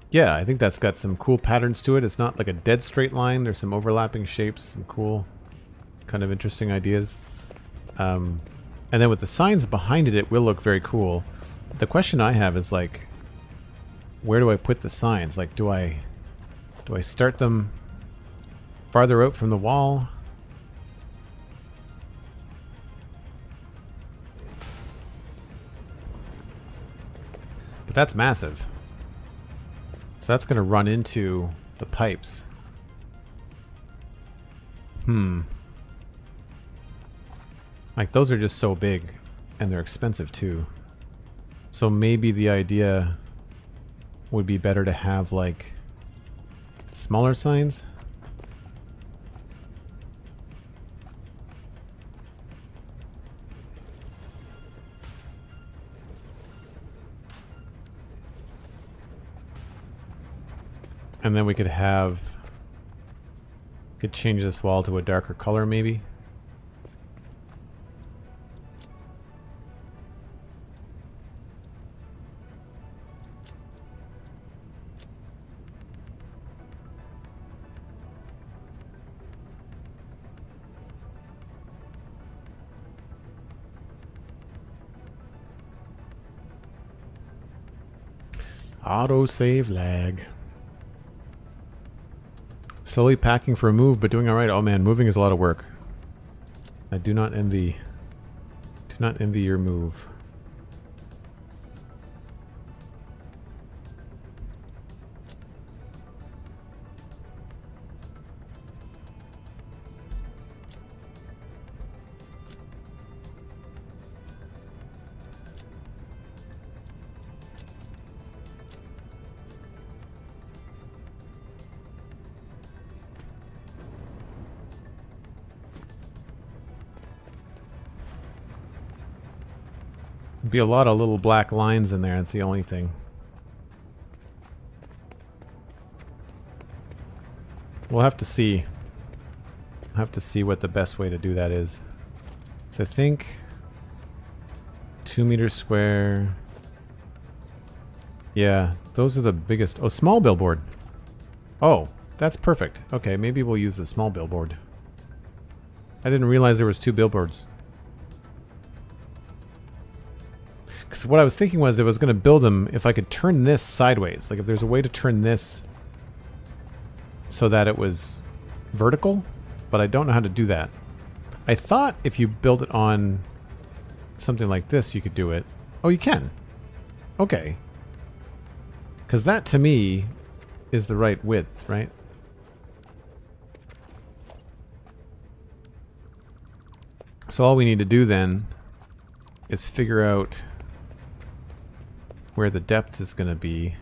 Yeah, I think that's got some cool patterns to it. It's not like a dead straight line. There's some overlapping shapes, some cool, kind of interesting ideas. And then with the signs behind it, it will look very cool. The question I have is like, where do I put the signs? Like, do I start them farther out from the wall? But that's massive. So that's going to run into the pipes. Like, those are just so big, and they're expensive too. So maybe the idea would be better to have, like, smaller signs. And then we could change this wall to a darker color, maybe. Autosave lag. Slowly packing for a move, but doing alright. Oh man, moving is a lot of work. I do not envy your move. Be a lot of little black lines in there. That's the only thing. We'll have to see. I'll have to see what the best way to do that is. So I think 2 meters square. Yeah, those are the biggest. Oh, small billboard. Oh, that's perfect. Okay, maybe we'll use the small billboard. I didn't realize there was 2 billboards. Because what I was thinking was if I was going to build them, if I could turn this sideways, like if there's a way to turn this so that it was vertical, but I don't know how to do that. I thought if you build it on something like this, you could do it. Oh, you can. Okay. Because that, to me, is the right width, right? So all we need to do then is figure out where the depth is going to be.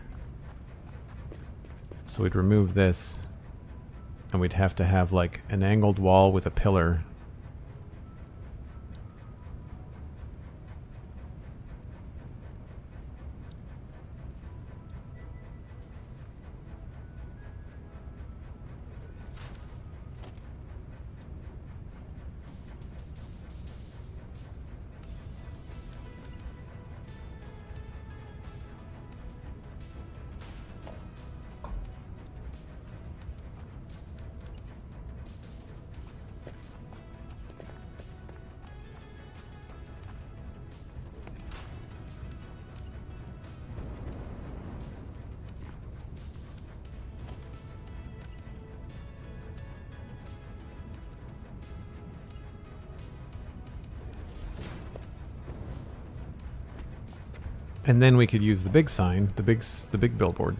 So we'd remove this, and we'd have to have like an angled wall with a pillar. And then we could use the big sign, the big billboard.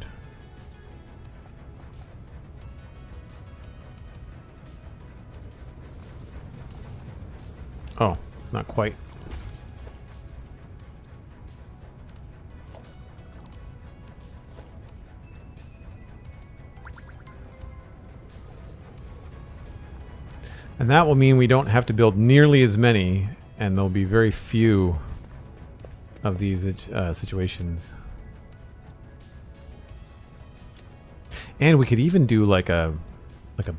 Oh, it's not quite. And that will mean we don't have to build nearly as many, and there'll be very few of these situations. And we could even do like a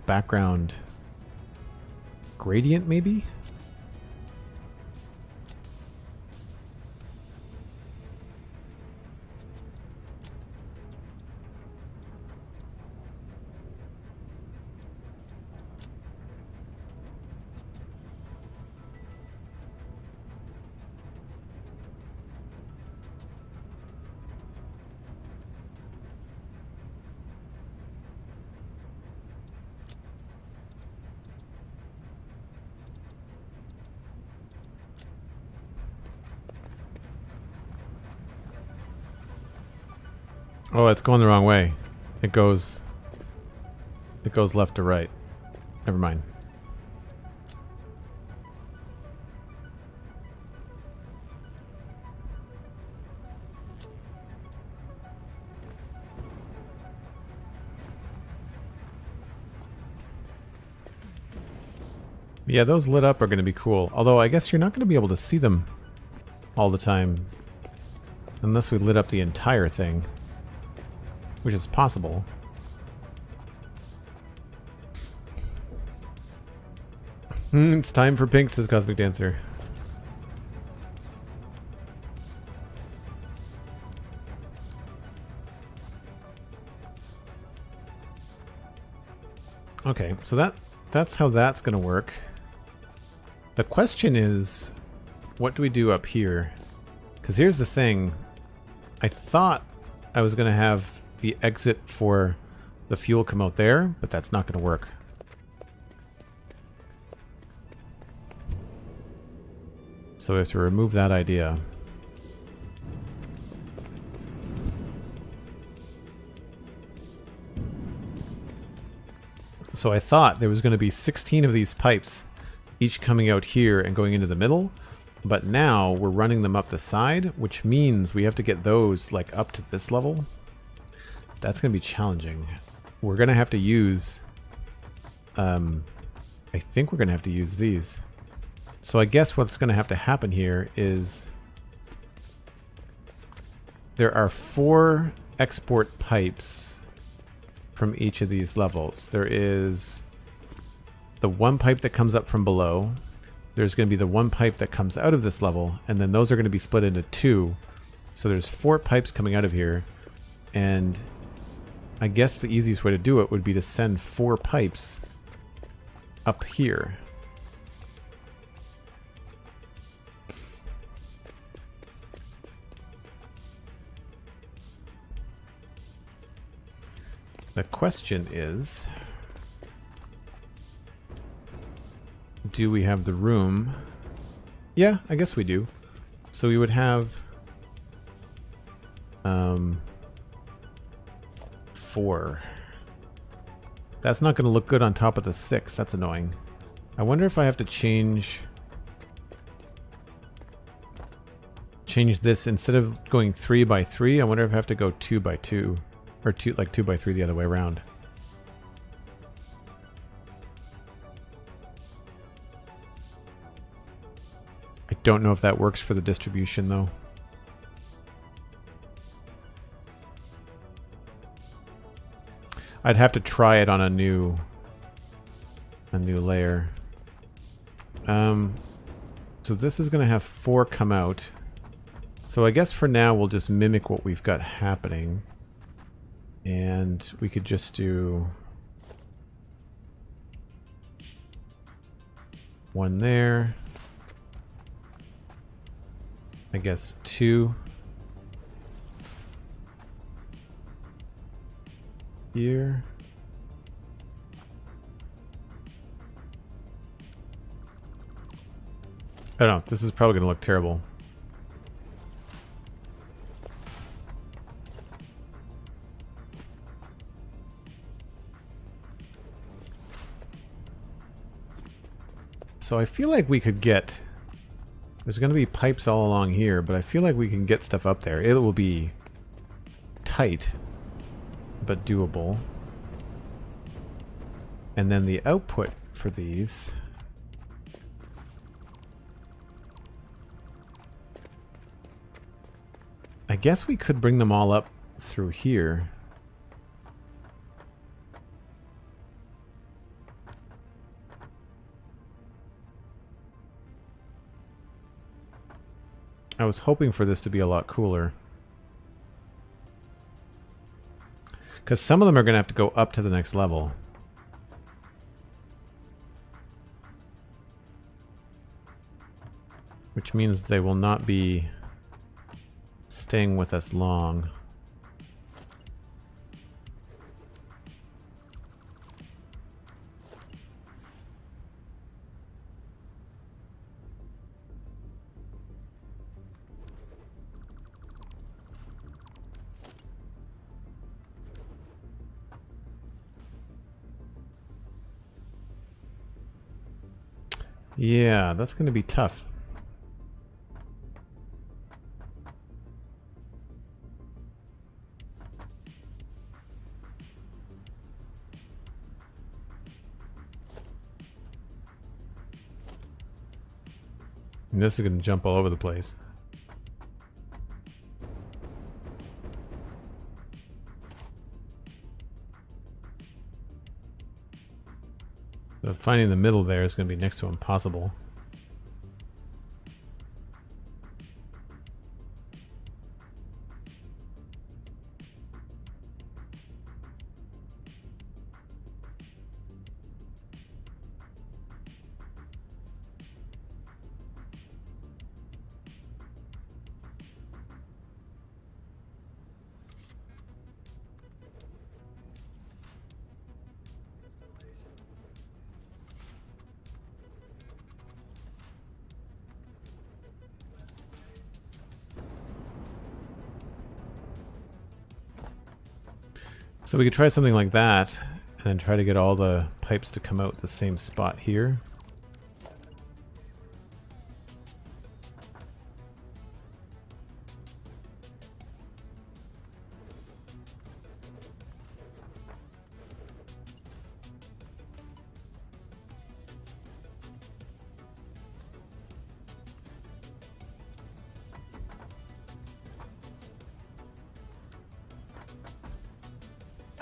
background gradient, maybe? Oh, it's going the wrong way. It goes left to right. Never mind. Yeah, those lit up are going to be cool. Although I guess you're not going to be able to see them all the time unless we lit up the entire thing. Which is possible. It's time for pink, says Cosmic Dancer. Okay, so that's how that's going to work. The question is, what do we do up here? Because here's the thing. I thought I was going to have the exit for the fuel come out there, but that's not going to work. So we have to remove that idea. So I thought there was going to be 16 of these pipes, each coming out here and going into the middle, but now we're running them up the side, which means we have to get those like up to this level. That's going to be challenging. We're going to have to use... I think we're going to have to use these. So I guess what's going to have to happen here is... there are 4 export pipes from each of these levels. There is the one pipe that comes up from below. There's going to be the one pipe that comes out of this level. And then those are going to be split into 2. So there's 4 pipes coming out of here. And... I guess the easiest way to do it would be to send 4 pipes up here. The question is, do we have the room? Yeah, I guess we do. So we would have 4. That's not going to look good on top of the 6. That's annoying. I wonder if I have to change change this instead of going 3 by 3. I wonder if I have to go 2 by 2 or 2 by 3 the other way around. I don't know if that works for the distribution though. I'd have to try it on a new layer. So this is going to have 4 come out. So I guess for now we'll just mimic what we've got happening. And we could just do 1 there. I guess 2 here. I don't know, this is probably going to look terrible. So I feel like we could get... There's going to be pipes all along here, but I feel like we can get stuff up there. It will be tight, but doable. And then the output for these... I guess we could bring them all up through here. I was hoping for this to be a lot cooler. Because some of them are going to have to go up to the next level. Which means they will not be staying with us long. Yeah, that's going to be tough. And this is going to jump all over the place. So finding the middle there is going to be next to impossible. So we could try something like that, and then try to get all the pipes to come out the same spot here.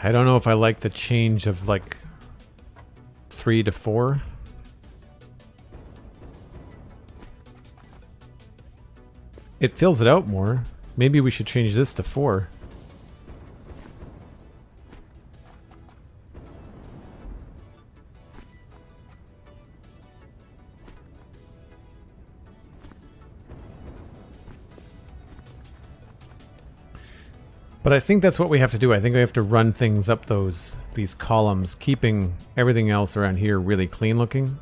I don't know if I like the change of like 3 to 4. It fills it out more. Maybe we should change this to 4. But I think that's what we have to do. I think we have to run things up these columns, keeping everything else around here really clean looking.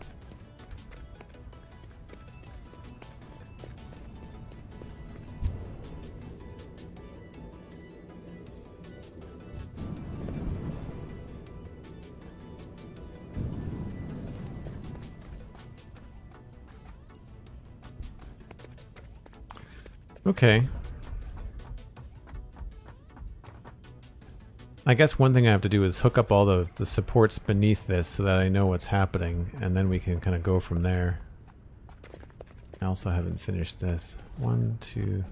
Okay. I guess one thing I have to do is hook up all the supports beneath this so that I know what's happening, and then we can kind of go from there. I also haven't finished this. 1, 2...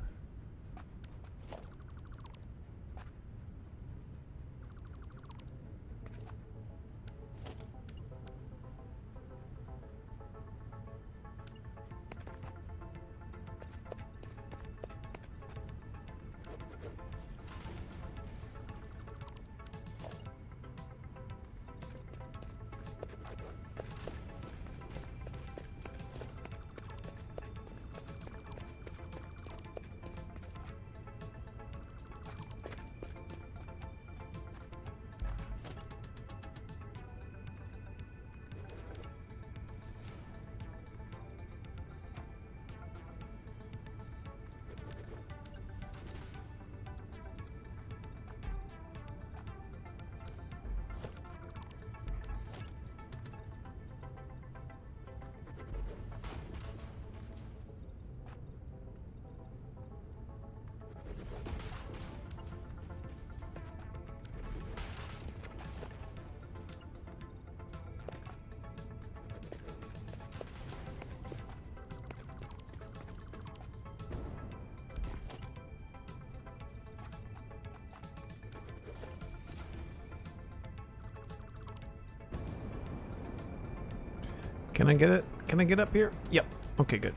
Can I get it? Can I get up here? Yep. Okay, good.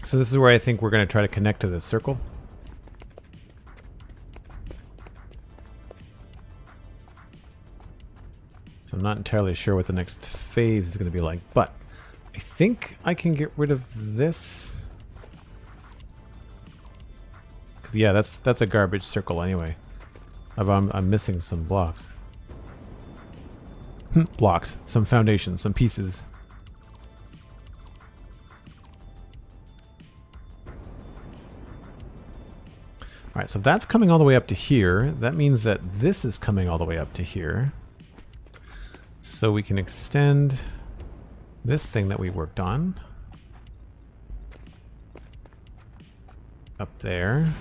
So this is where I think we're going to try to connect to this circle. So I'm not entirely sure what the next phase is going to be like, but I think I can get rid of this. 'Cause yeah, that's a garbage circle anyway. I'm missing some blocks. Blocks, some foundations, some pieces. Alright, so that's coming all the way up to here. That means that this is coming all the way up to here. So we can extend this thing that we worked on up there.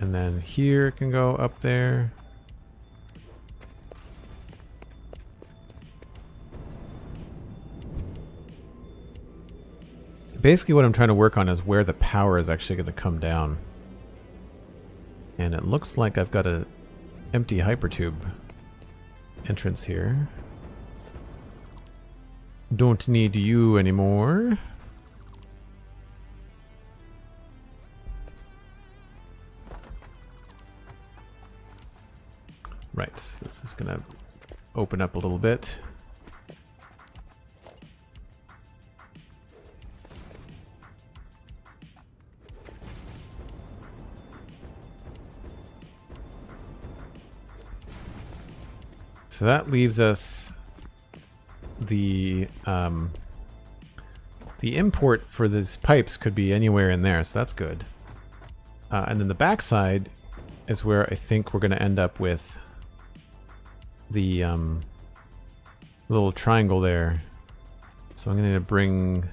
And then here it can go up there. Basically what I'm trying to work on is where the power is actually going to come down. And it looks like I've got an empty hypertube entrance here. Don't need you anymore. Right, this is going to open up a little bit. So that leaves us the import for these pipes could be anywhere in there, so that's good. And then the backside is where I think we're going to end up with the little triangle there. So I'm going to bring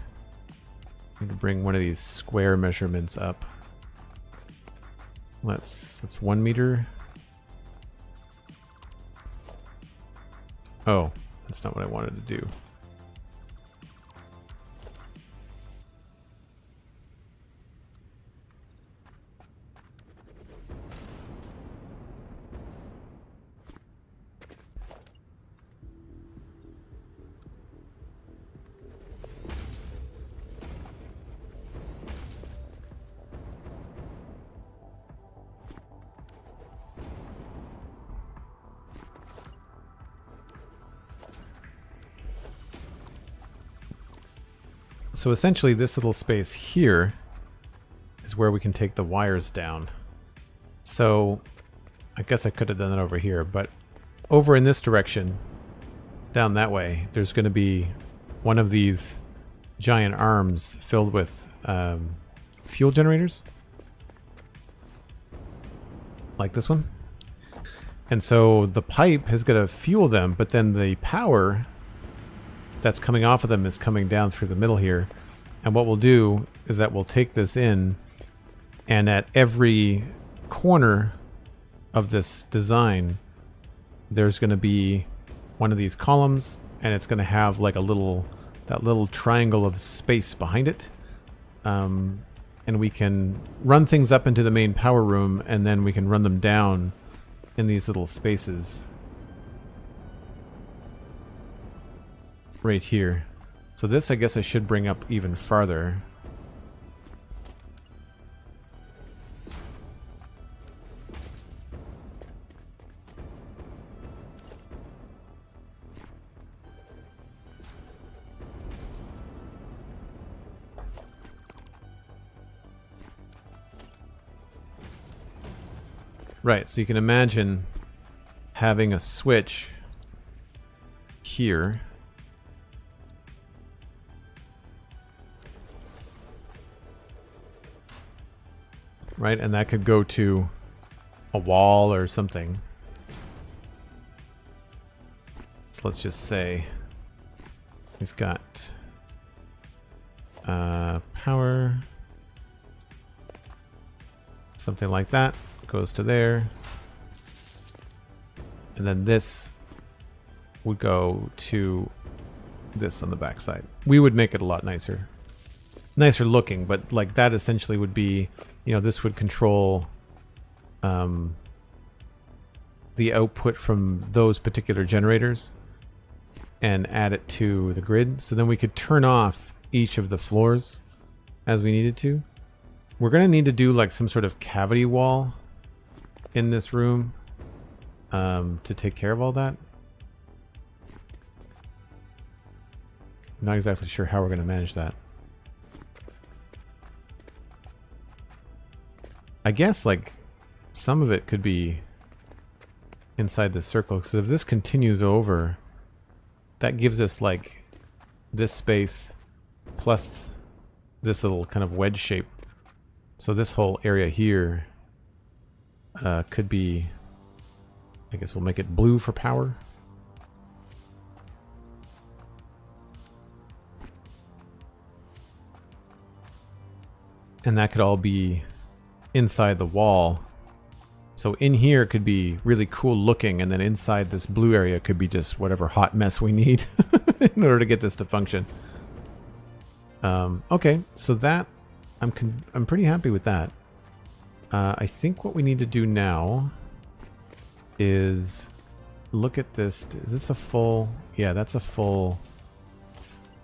one of these square measurements up. That's 1 meter. Oh, that's not what I wanted to do. So essentially this little space here is where we can take the wires down. So I guess I could have done that over here, but over in this direction, down that way, there's going to be one of these giant arms filled with fuel generators. Like this one. And so the pipe has got to fuel them, but then the power that's coming off of them is coming down through the middle here. And what we'll do is that we'll take this in, and at every corner of this design, there's going to be one of these columns, and it's going to have like that little triangle of space behind it. And we can run things up into the main power room, and then we can run them down in these little spaces right here. So this, I guess I should bring up even farther. Right, so you can imagine having a switch here. Right, and that could go to a wall or something. So let's just say we've got power, something like that. Goes to there, and then this would go to this on the back side. We would make it a lot nicer looking, but like that essentially would be, you know, this would control the output from those particular generators and add it to the grid. So then we could turn off each of the floors as we needed to. We're going to need to do like some sort of cavity wall in this room to take care of all that. I'm not exactly sure how we're going to manage that. I guess like some of it could be inside the circle, because if this continues over, that gives us like this space plus this little kind of wedge shape. So this whole area here could be, I guess we'll make it blue for power. And that could all be inside the wall. So in here could be really cool looking, and then inside this blue area could be just whatever hot mess we need in order to get this to function. Okay, so that I'm pretty happy with that. I think what we need to do now is look at this. Is this a full? Yeah, that's a full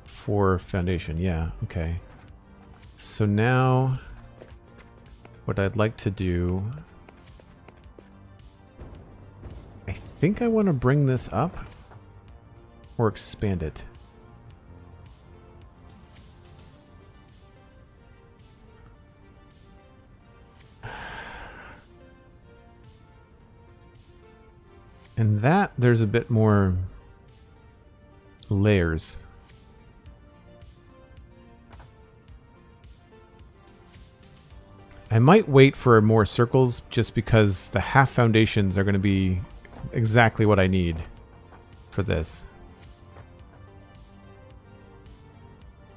4 foundation. Yeah, okay. So now what I'd like to do, I think I want to bring this up or expand it. And that, there's a bit more layers. I might wait for more circles just because the half foundations are going to be exactly what I need for this.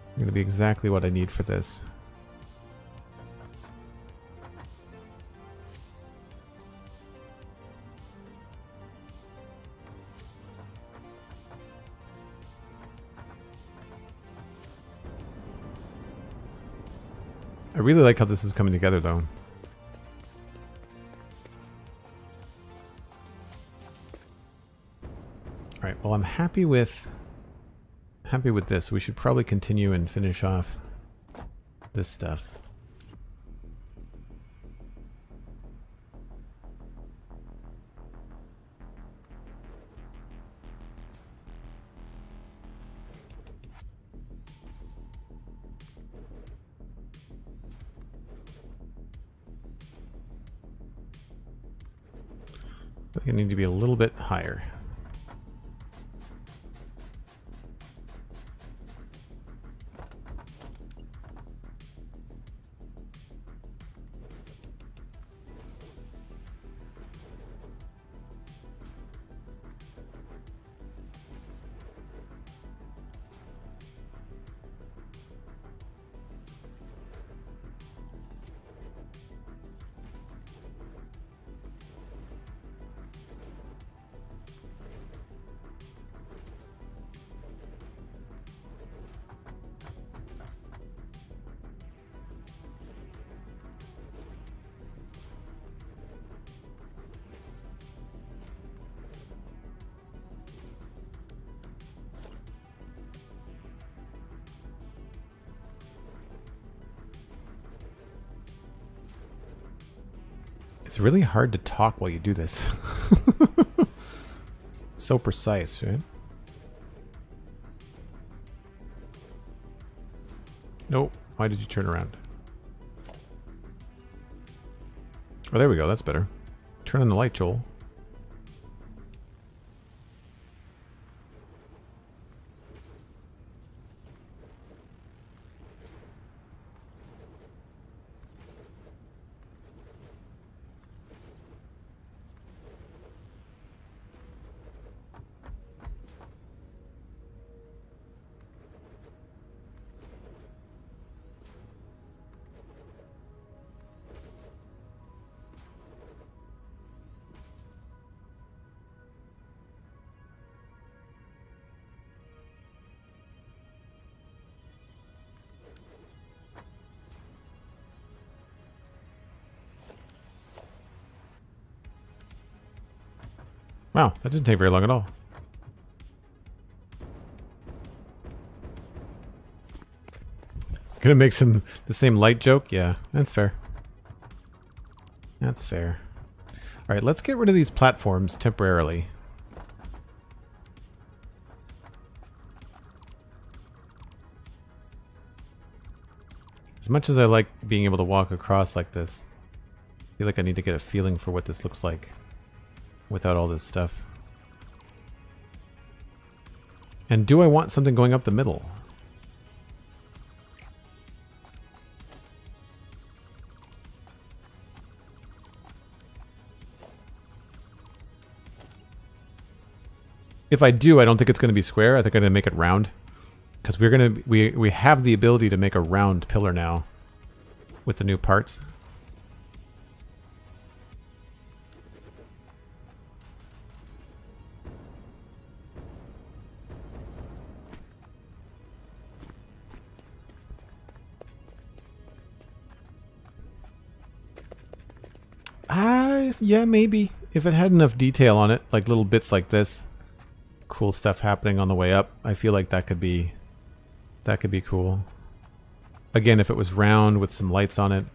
They're going to be exactly what I need for this. I really like how this is coming together, though. Alright, well, I'm happy with this. We should probably continue and finish off this stuff. like I need to be a little bit higher. It's really hard to talk while you do this. So precise, right? Nope. Why did you turn around? Oh, there we go. That's better. Turn on the light, Joel. Wow, that didn't take very long at all. Gonna make the same light joke? Yeah, that's fair. That's fair. Alright, let's get rid of these platforms temporarily. As much as I like being able to walk across like this, I feel like I need to get a feeling for what this looks like without all this stuff. And do I want something going up the middle? If I do, I don't think it's going to be square. I think I'm going to make it round. Because we have the ability to make a round pillar now with the new parts. Yeah, maybe. If it had enough detail on it, like little bits like this, cool stuff happening on the way up, I feel like that could be cool. Again, if it was round with some lights on it,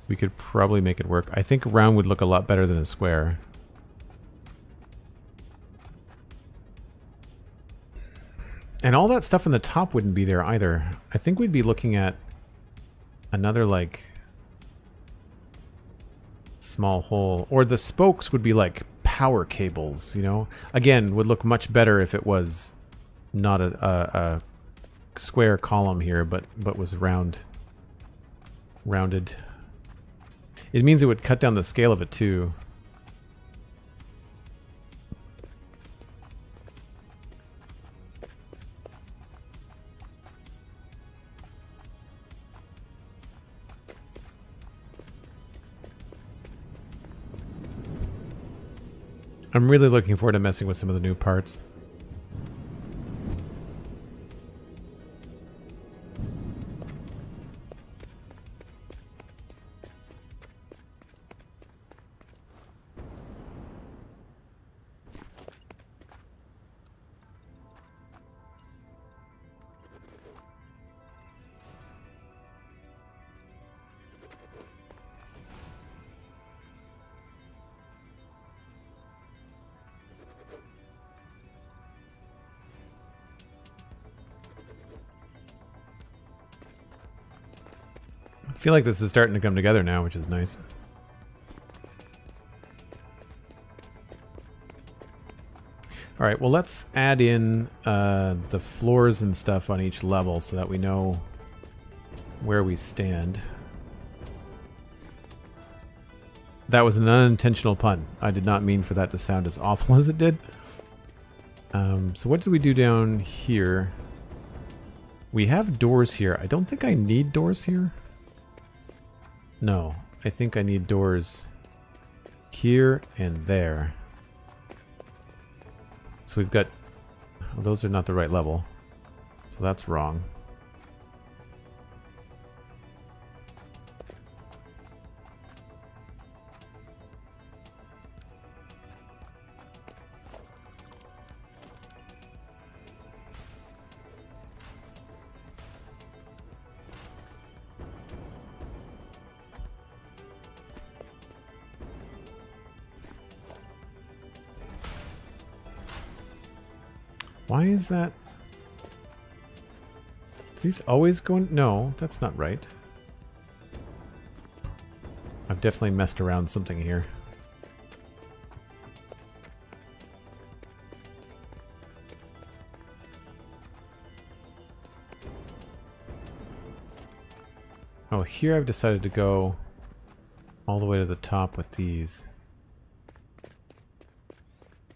we could probably make it work. I think round would look a lot better than a square. And all that stuff in the top wouldn't be there either. I think we'd be looking at another, like, small hole. Or the spokes would be like power cables, you know? Again, would look much better if it was not a square column here, but was rounded. It means it would cut down the scale of it too. I'm really looking forward to messing with some of the new parts. I feel like this is starting to come together now, which is nice. Alright, well let's add in the floors and stuff on each level so that we know where we stand. That was an unintentional pun. I did not mean for that to sound as awful as it did. So what do we do down here? We have doors here. I don't think I need doors here. No, I think I need doors here and there. So we've got... well, those are not the right level. So that's wrong. Why is that? Are these always going? No, that's not right. I've definitely messed around something here. Oh, here I've decided to go all the way to the top with these.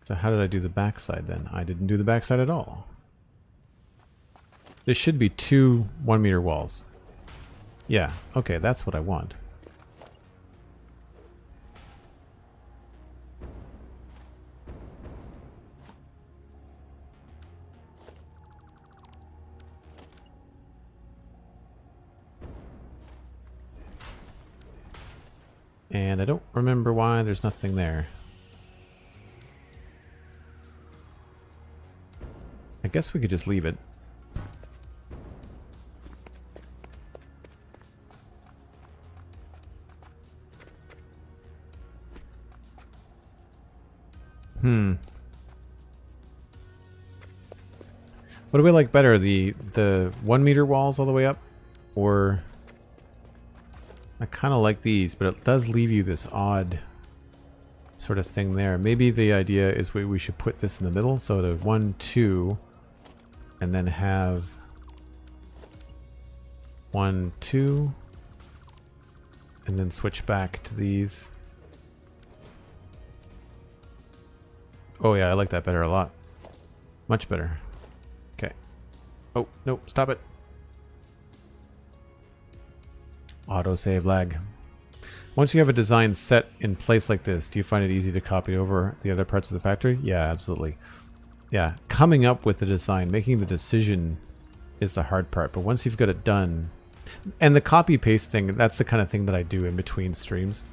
So how did I do the backside then? I didn't do the backside at all. This should be 2 1-meter walls. Yeah, okay, that's what I want. And I don't remember why there's nothing there. I guess we could just leave it. What do we like better? The 1-meter walls all the way up? Or... I kind of like these, but it does leave you this odd sort of thing there. Maybe the idea is we should put this in the middle. So the 1, 2... and then have 1, 2, and then switch back to these. Oh yeah, I like that better a lot. Much better. Okay. Oh, no, stop it. Autosave lag. Once you have a design set in place like this, do you find it easy to copy over the other parts of the factory? Yeah, absolutely. Yeah, coming up with the design, making the decision is the hard part. But once you've got it done, and the copy paste thing, that's the kind of thing that I do in between streams.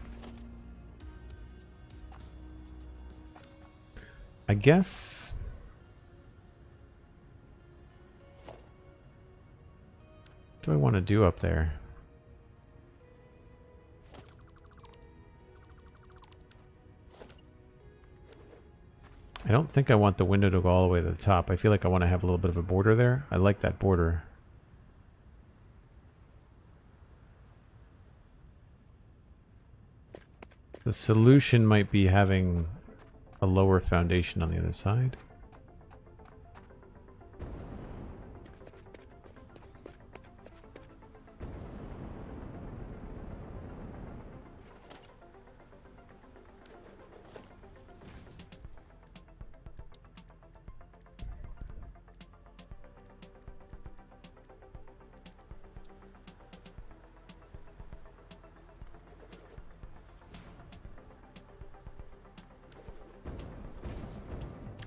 I guess... what do I want to do up there? I don't think I want the window to go all the way to the top. I feel like I want to have a little bit of a border there. I like that border. The solution might be having a lower foundation on the other side.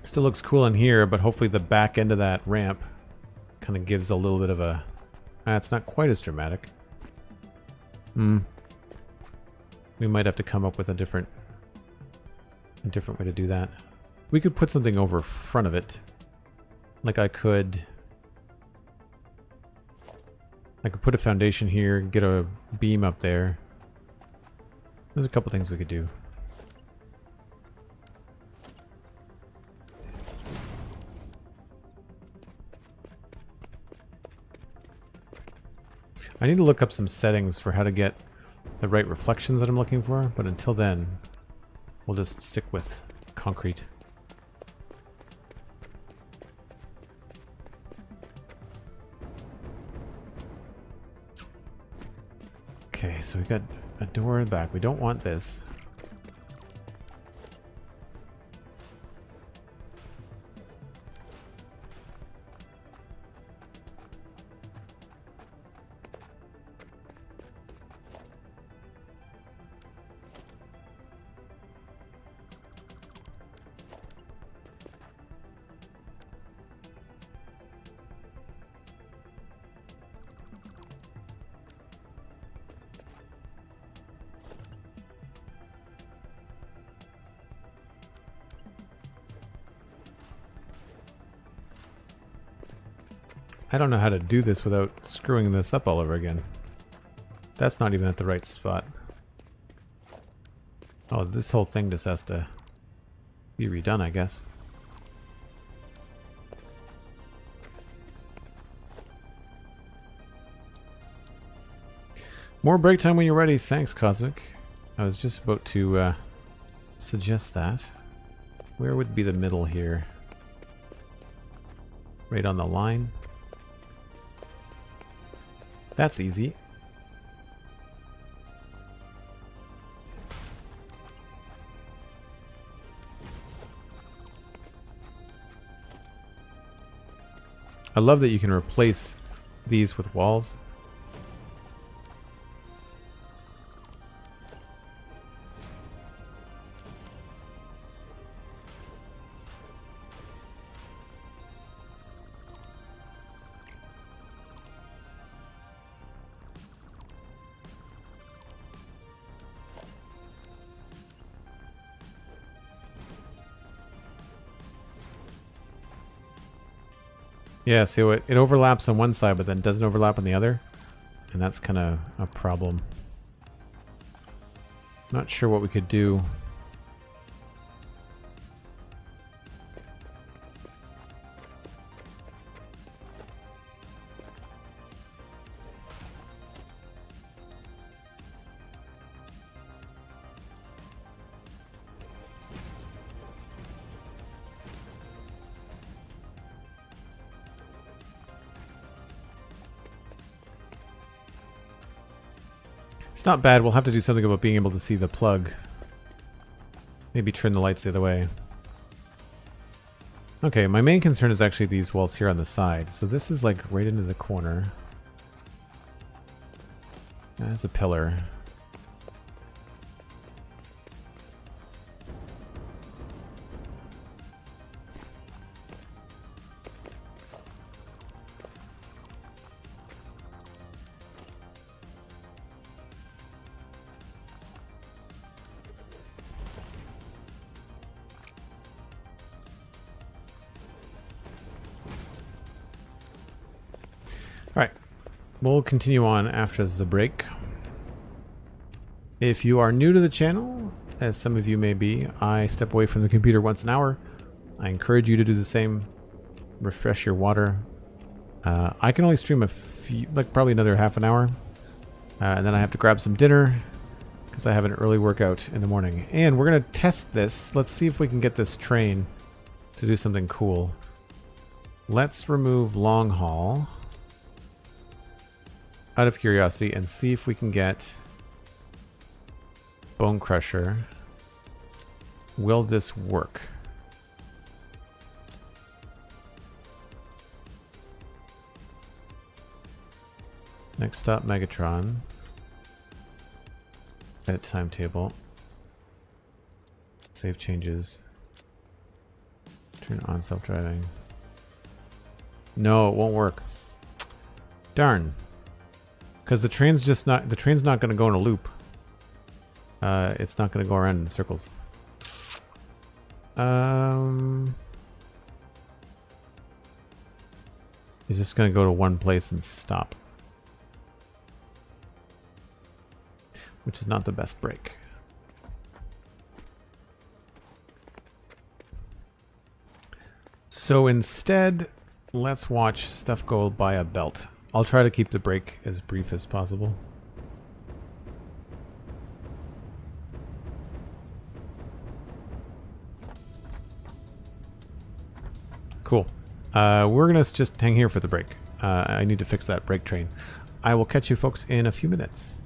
Still looks cool in here, but hopefully the back end of that ramp kind of gives a little bit of a... it's not quite as dramatic. We might have to come up with a different way to do that. We could put something over front of it. Like I could put a foundation here, get a beam up there. There's a couple things we could do. I need to look up some settings for how to get the right reflections that I'm looking for, but until then, we'll just stick with concrete. so we got a door in the back. We don't want this. I don't know how to do this without screwing this up all over again. That's not even at the right spot. Oh, this whole thing just has to be redone, I guess. More break time when you're ready. Thanks, Cosmic. I was just about to suggest that. Where would be the middle here? Right on the line. That's easy. I love that you can replace these with walls. Yeah, so it overlaps on one side, but then doesn't overlap on the other. And that's kind of a problem. Not sure what we could do. It's not bad. We'll have to do something about being able to see the plug. Maybe turn the lights the other way. Okay, my main concern is actually these walls here on the side. So this is like right into the corner. That's a pillar. Alright, we'll continue on after the break. If you are new to the channel, as some of you may be, I step away from the computer once an hour. I encourage you to do the same. Refresh your water. I can only stream a few, like probably another half an hour. And then I have to grab some dinner because I have an early workout in the morning. And we're going to test this. Let's see if we can get this train to do something cool. Let's remove long haul out of curiosity and see if we can get Bone Crusher. Will this work? Next stop, Megatron. Edit timetable. Save changes. Turn on self-driving. No, it won't work. Darn. Because the train's not going to go in a loop. It's not going to go around in circles. It's just going to go to one place and stop. Which is not the best break. So instead, let's watch stuff go by a belt. I'll try to keep the break as brief as possible. Cool. We're going to just hang here for the break. I need to fix that break train. I will catch you folks in a few minutes.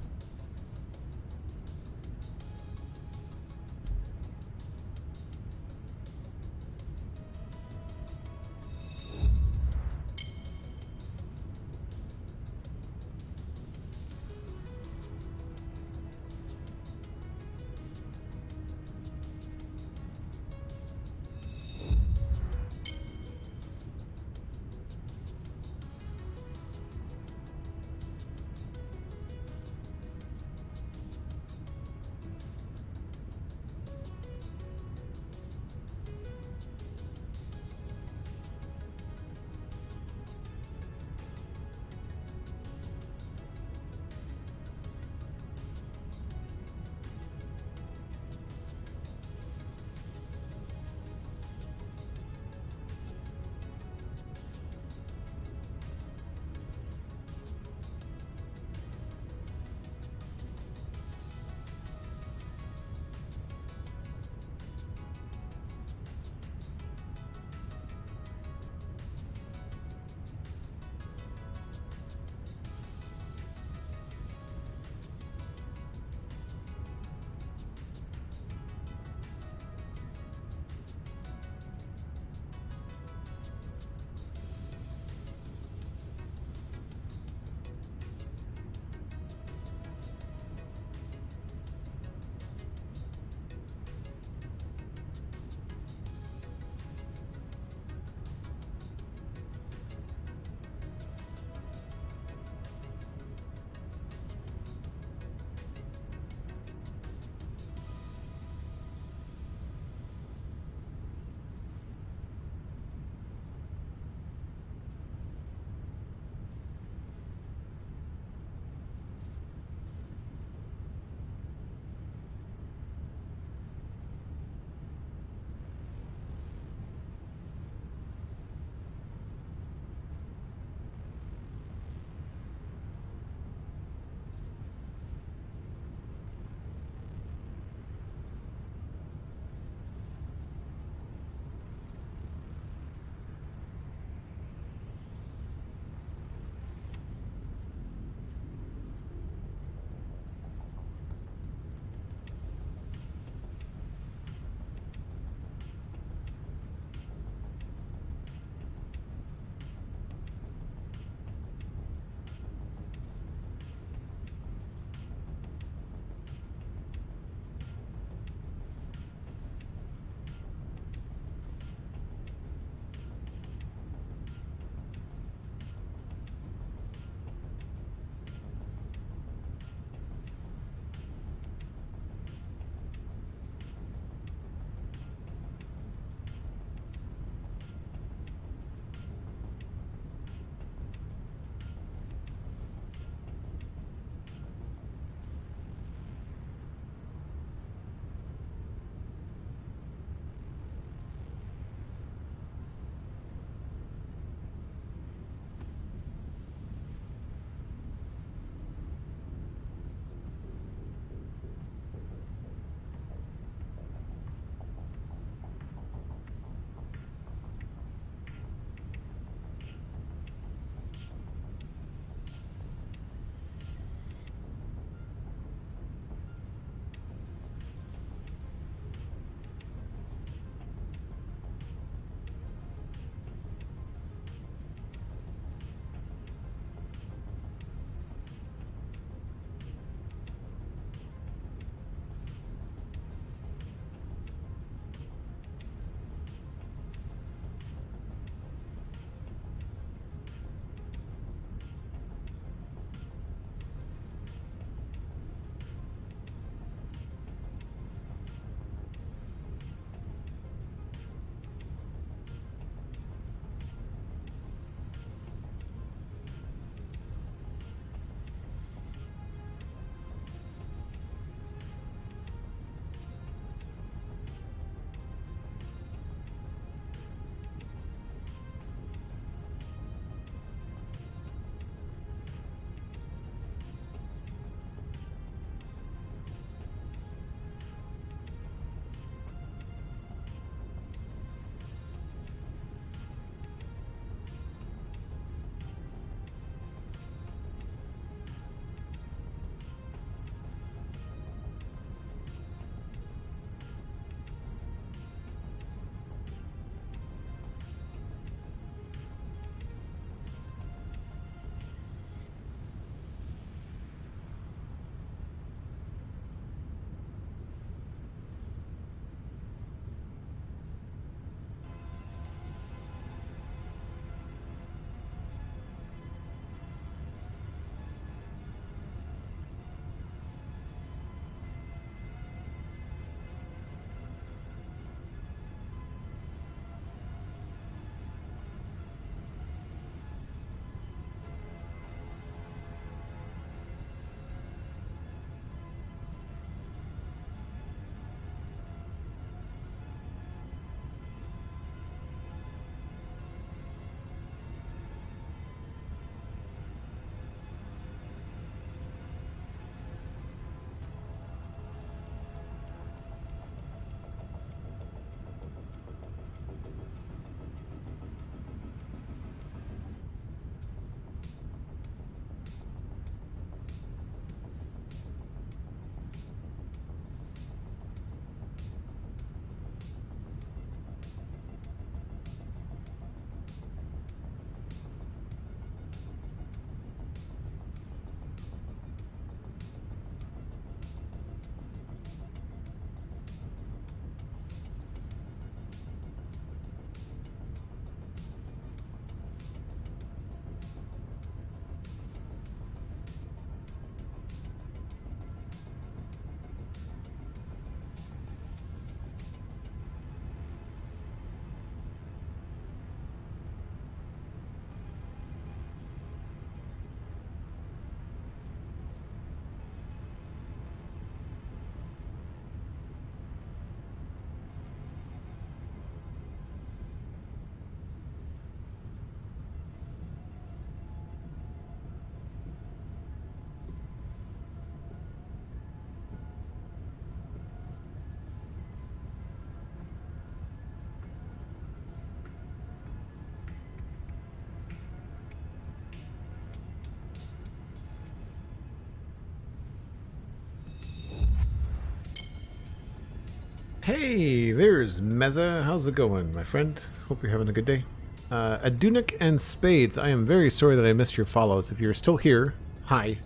Hey, there's Meza. How's it going, my friend? Hope you're having a good day. Adunik and Spades, I am very sorry that I missed your follows. If you're still here, hi.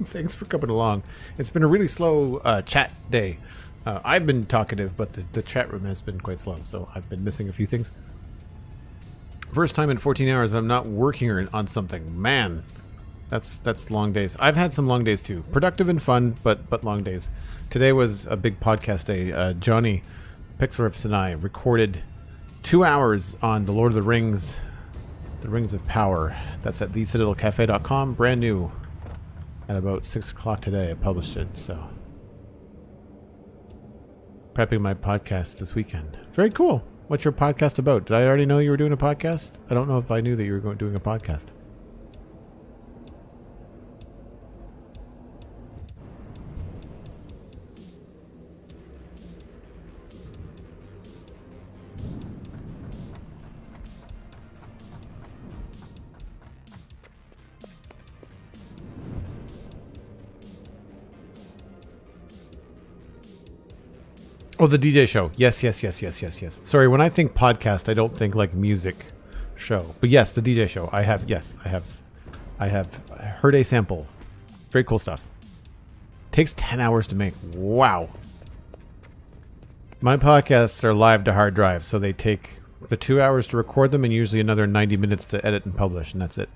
Thanks for coming along. It's been a really slow chat day. I've been talkative, but the chat room has been quite slow, so I've been missing a few things. First time in 14 hours I'm not working on something. Man, that's long days. I've had some long days too. Productive and fun, but long days. Today was a big podcast day. Johnny Pixelriffs and I recorded 2 hours on the Lord of the Rings of Power. That's at thecitadelcafe.com. Brand new. At about 6 o'clock today I published it, so prepping my podcast this weekend. Very cool. What's your podcast about? Did I already know you were doing a podcast? I don't know if I knew that you were doing a podcast. Oh, the DJ show. Yes. Sorry, when I think podcast, I don't think like music show. But yes, the DJ show. I have heard a sample. Very cool stuff. Takes 10 hours to make. Wow. My podcasts are live to hard drive, so they take the 2 hours to record them and usually another 90 minutes to edit and publish, and that's it.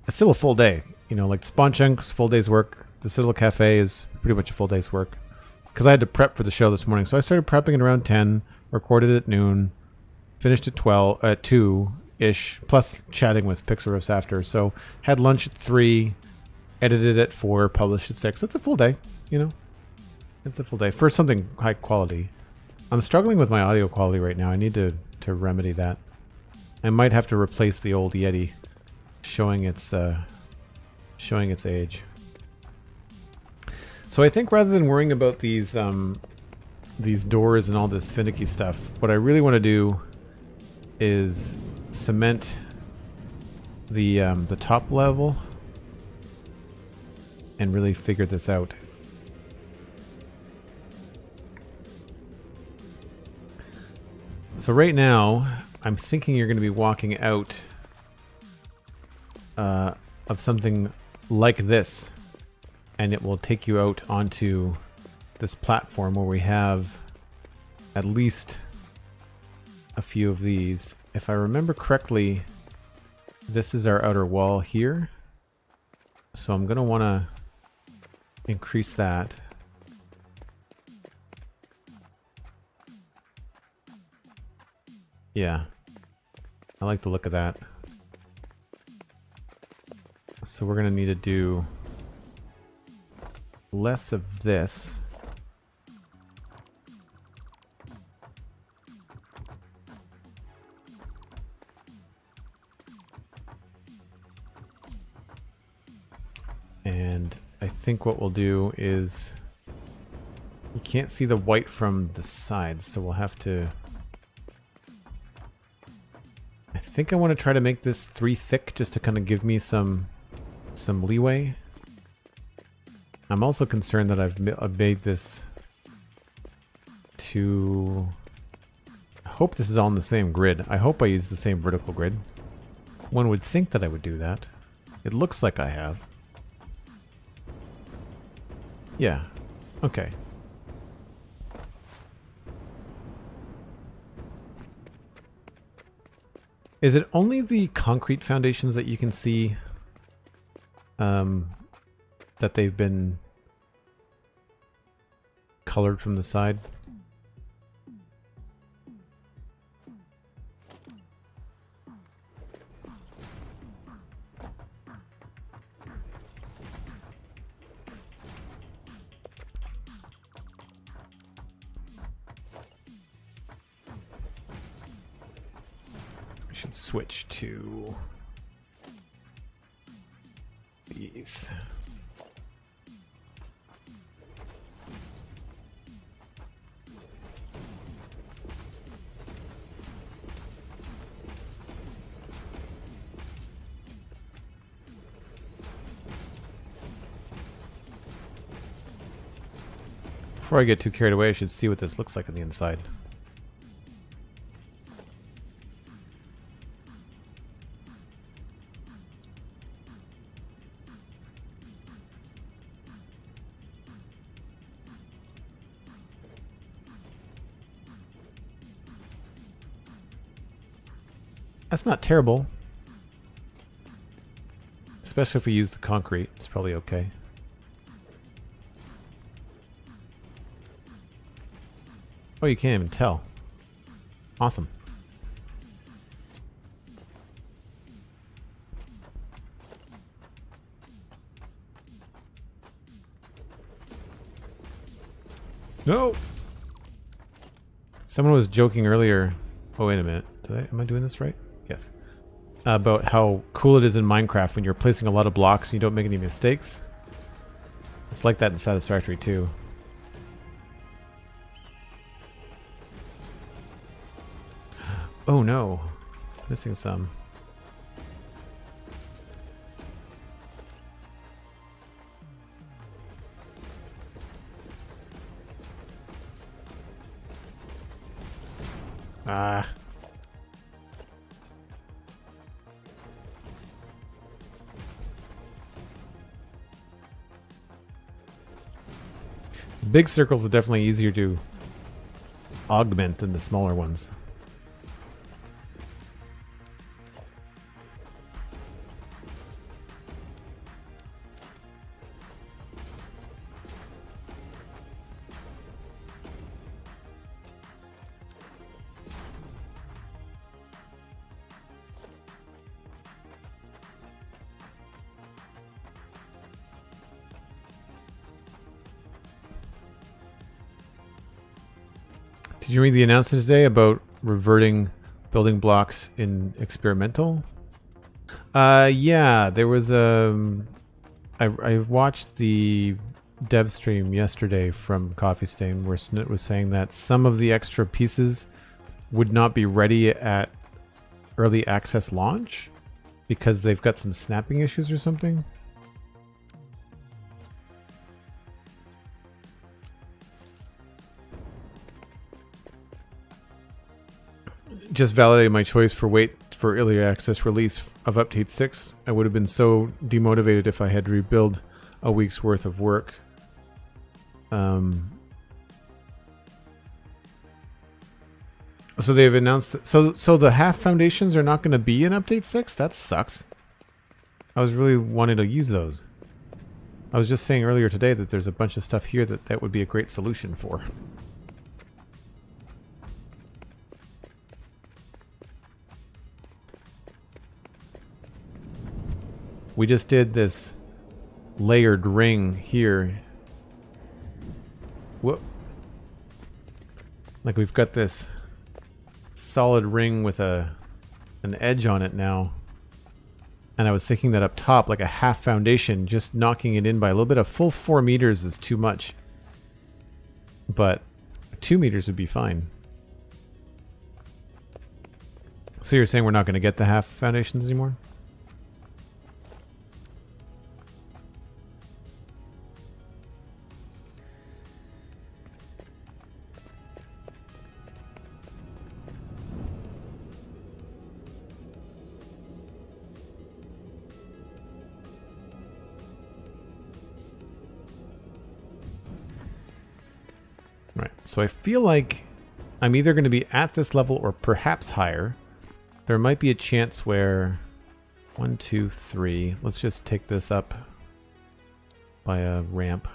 It's still a full day. You know, like Spawn Chunk's full day's work. The Citadel Cafe is pretty much a full day's work. Because I had to prep for the show this morning. So I started prepping at around 10, recorded at noon, finished at 2-ish, plus chatting with Pixelriffs after. So had lunch at 3, edited at 4, published at 6. That's a full day, you know. It's a full day. For something high quality. I'm struggling with my audio quality right now. I need to remedy that. I might have to replace the old Yeti showing its age. So I think rather than worrying about these doors and all this finicky stuff, what I really want to do is cement the top level and really figure this out. So right now, I'm thinking you're going to be walking out of something like this. And it will take you out onto this platform where we have at least a few of these. If I remember correctly, this is our outer wall here. So I'm going to want to increase that. Yeah, I like the look of that. So we're going to need to do less of this. And I think what we'll do is you can't see the white from the sides, so we'll have to... I think I want to try to make this 3 thick just to kind of give me some leeway. I'm also concerned that I've made this to... I hope this is all in the same grid. I hope I use the same vertical grid. One would think that I would do that. It looks like I have. Yeah. Okay. Is it only the concrete foundations that you can see that they've been colored from the side? I should switch to these. Before I get too carried away, I should see what this looks like on the inside. That's not terrible. Especially if we use the concrete. It's probably okay. Oh, you can't even tell. Awesome. No! Someone was joking earlier. Oh, wait a minute. Am I doing this right? Yes. About how cool it is in Minecraft when you're placing a lot of blocks and you don't make any mistakes. It's like that in Satisfactory too. Oh no. Missing some. Ah. Big circles are definitely easier to augment than the smaller ones. Did you read the announcement today about reverting building blocks in experimental? Yeah, there was I watched the dev stream yesterday from Coffee Stain where Snit was saying that some of the extra pieces would not be ready at early access launch because they've got some snapping issues or something. Just validated my choice for wait for early access release of update 6. I would have been so demotivated if I had to rebuild a week's worth of work. So they've announced that, so the half foundations are not going to be in update 6? That sucks. I was really wanting to use those. I was just saying earlier today that there's a bunch of stuff here that would be a great solution for. We just did this layered ring here. Whoop. Like we've got this solid ring with an edge on it now. And I was thinking that up top, like a half foundation, just knocking it in by a little bit. A full 4 meters is too much. But 2 meters would be fine. So you're saying we're not going to get the half foundations anymore? Right, so I feel like I'm either going to be at this level or perhaps higher. There might be a chance where 1, 2, 3. Let's just take this up by a ramp.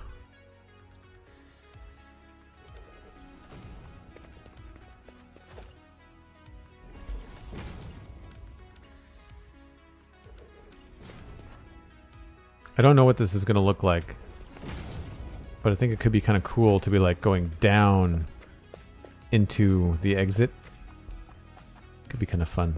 I don't know what this is going to look like. But I think it could be kind of cool to be like going down into the exit. Could be kind of fun.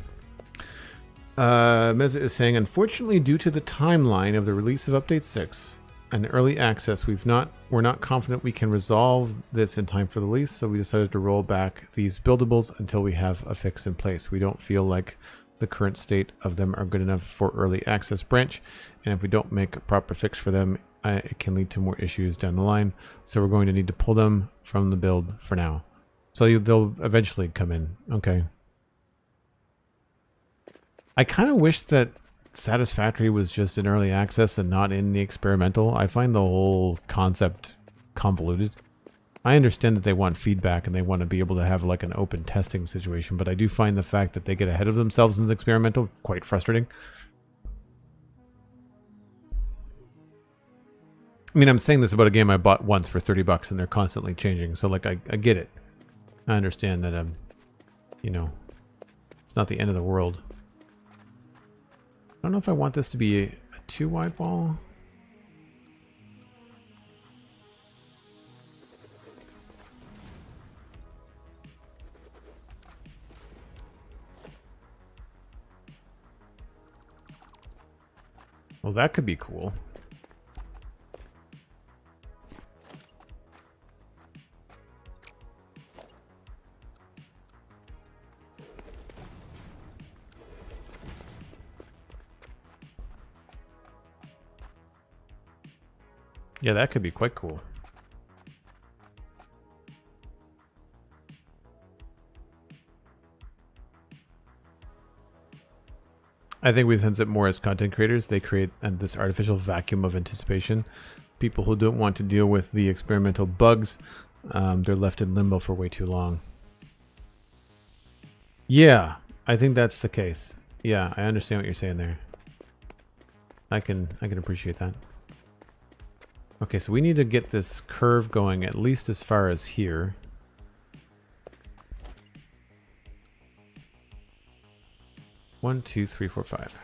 Meza is saying, unfortunately, due to the timeline of the release of Update 6 and early access, we're not confident we can resolve this in time for the release, so we decided to roll back these buildables until we have a fix in place. We don't feel like the current state of them are good enough for early access branch, and if we don't make a proper fix for them, it can lead to more issues down the line. So we're going to need to pull them from the build for now. So they'll eventually come in. Okay. I kind of wish that Satisfactory was just in early access and not in the experimental. I find the whole concept convoluted. I understand that they want feedback and they want to be able to have like an open testing situation, but I do find the fact that they get ahead of themselves in the experimental quite frustrating. I mean, I'm saying this about a game I bought once for 30 bucks and they're constantly changing. So like, I get it. I understand that, you know, it's not the end of the world. I don't know if I want this to be a too wide wall. Well, that could be cool. Yeah, that could be quite cool. I think we sense it more as content creators. They create this artificial vacuum of anticipation. People who don't want to deal with the experimental bugs, they're left in limbo for way too long. Yeah, I think that's the case. Yeah, I understand what you're saying there. I can appreciate that. Okay, so we need to get this curve going at least as far as here. One, two, three, four, five.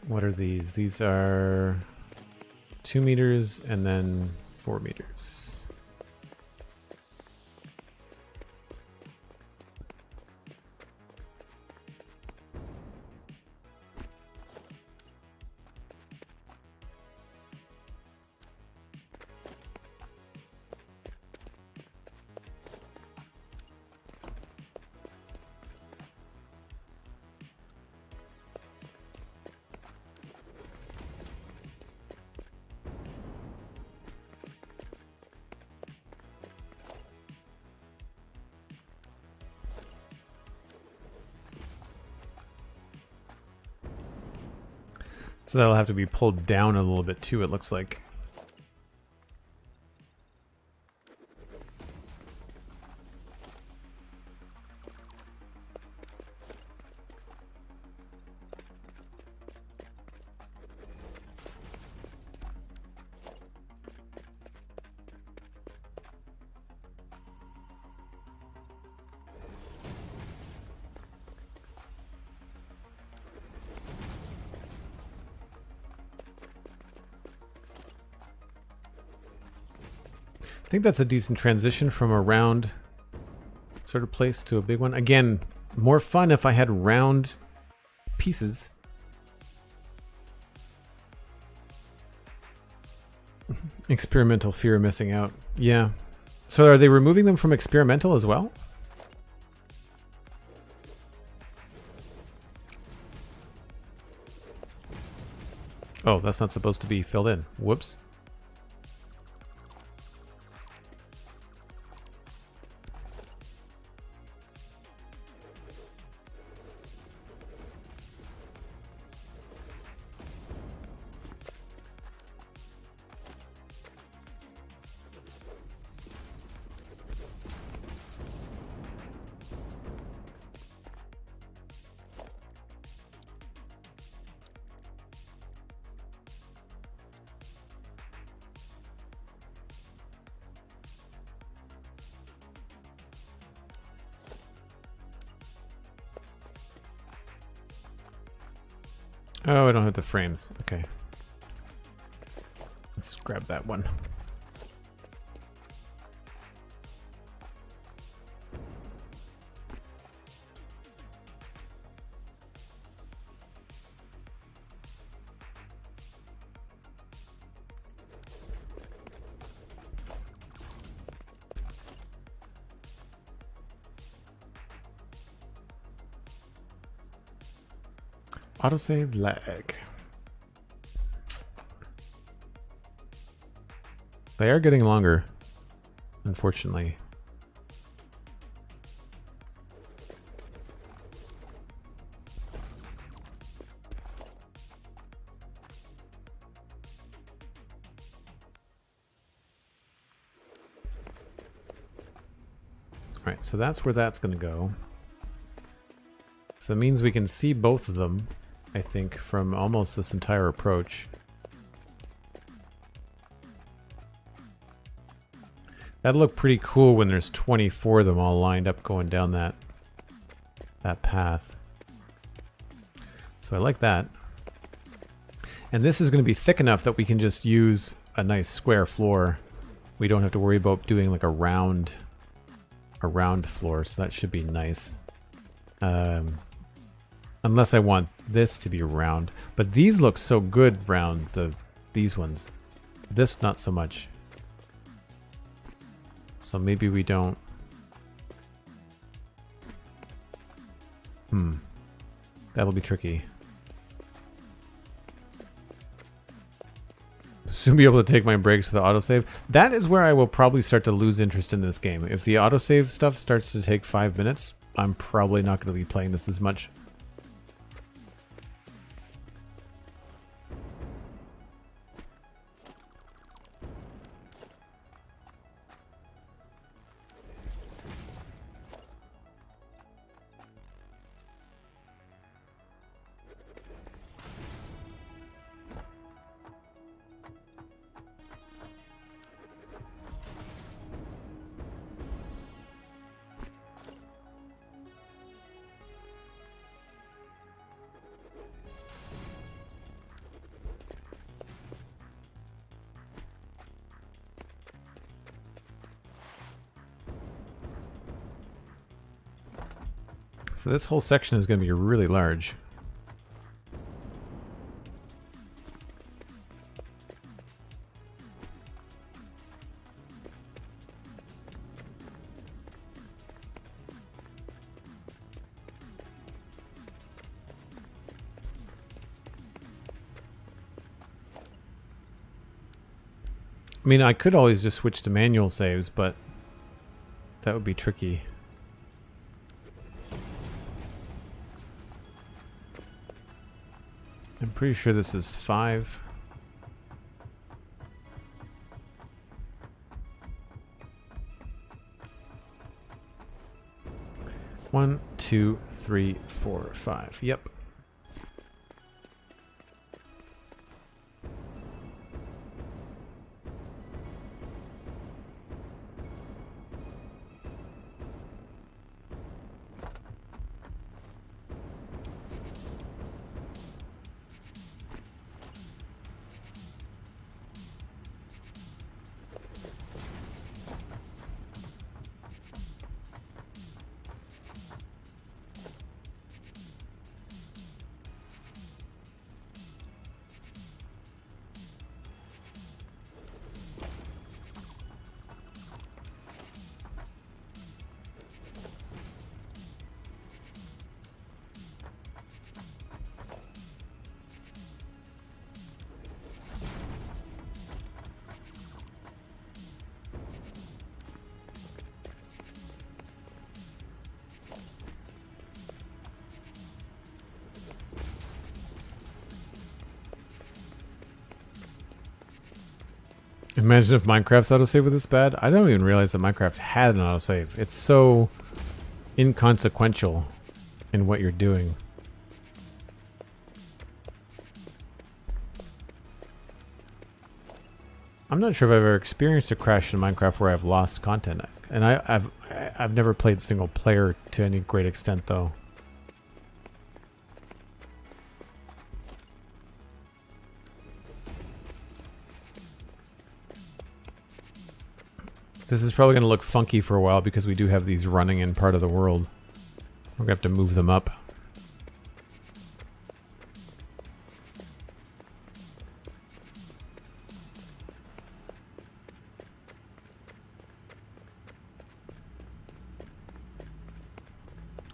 What are these? These are 2 meters and then 4 meters. So that'll have to be pulled down a little bit too, it looks like. I think that's a decent transition from a round sort of place to a big one. Again, more fun if I had round pieces. Experimental fear of missing out. Yeah. So are they removing them from experimental as well? Oh, that's not supposed to be filled in. Whoops. Oh, I don't have the frames. Okay. Let's grab that one. Autosave lag. They are getting longer, unfortunately. Alright, so that's where that's going to go. So that means we can see both of them, I think, from almost this entire approach. That'd look pretty cool when there's 24 of them all lined up going down that path. So I like that. And this is going to be thick enough that we can just use a nice square floor. We don't have to worry about doing like a round floor, so that should be nice. Unless I want this to be round. But these look so good round, these ones. This not so much. So maybe we don't. That'll be tricky. Soon be able to take my breaks with the autosave. That is where I will probably start to lose interest in this game. If the autosave stuff starts to take 5 minutes, I'm probably not going to be playing this as much. So this whole section is going to be really large. I mean, I could always just switch to manual saves, but that would be tricky. I'm pretty sure this is 5. One, 2, 3, 4, 5. Yep. Imagine if Minecraft's autosave was this bad. I don't even realize that Minecraft had an autosave. It's so inconsequential in what you're doing. I'm not sure if I've ever experienced a crash in Minecraft where I've lost content. And I've never played single player to any great extent though. This is probably going to look funky for a while because we do have these running in part of the world. We're going to have to move them up.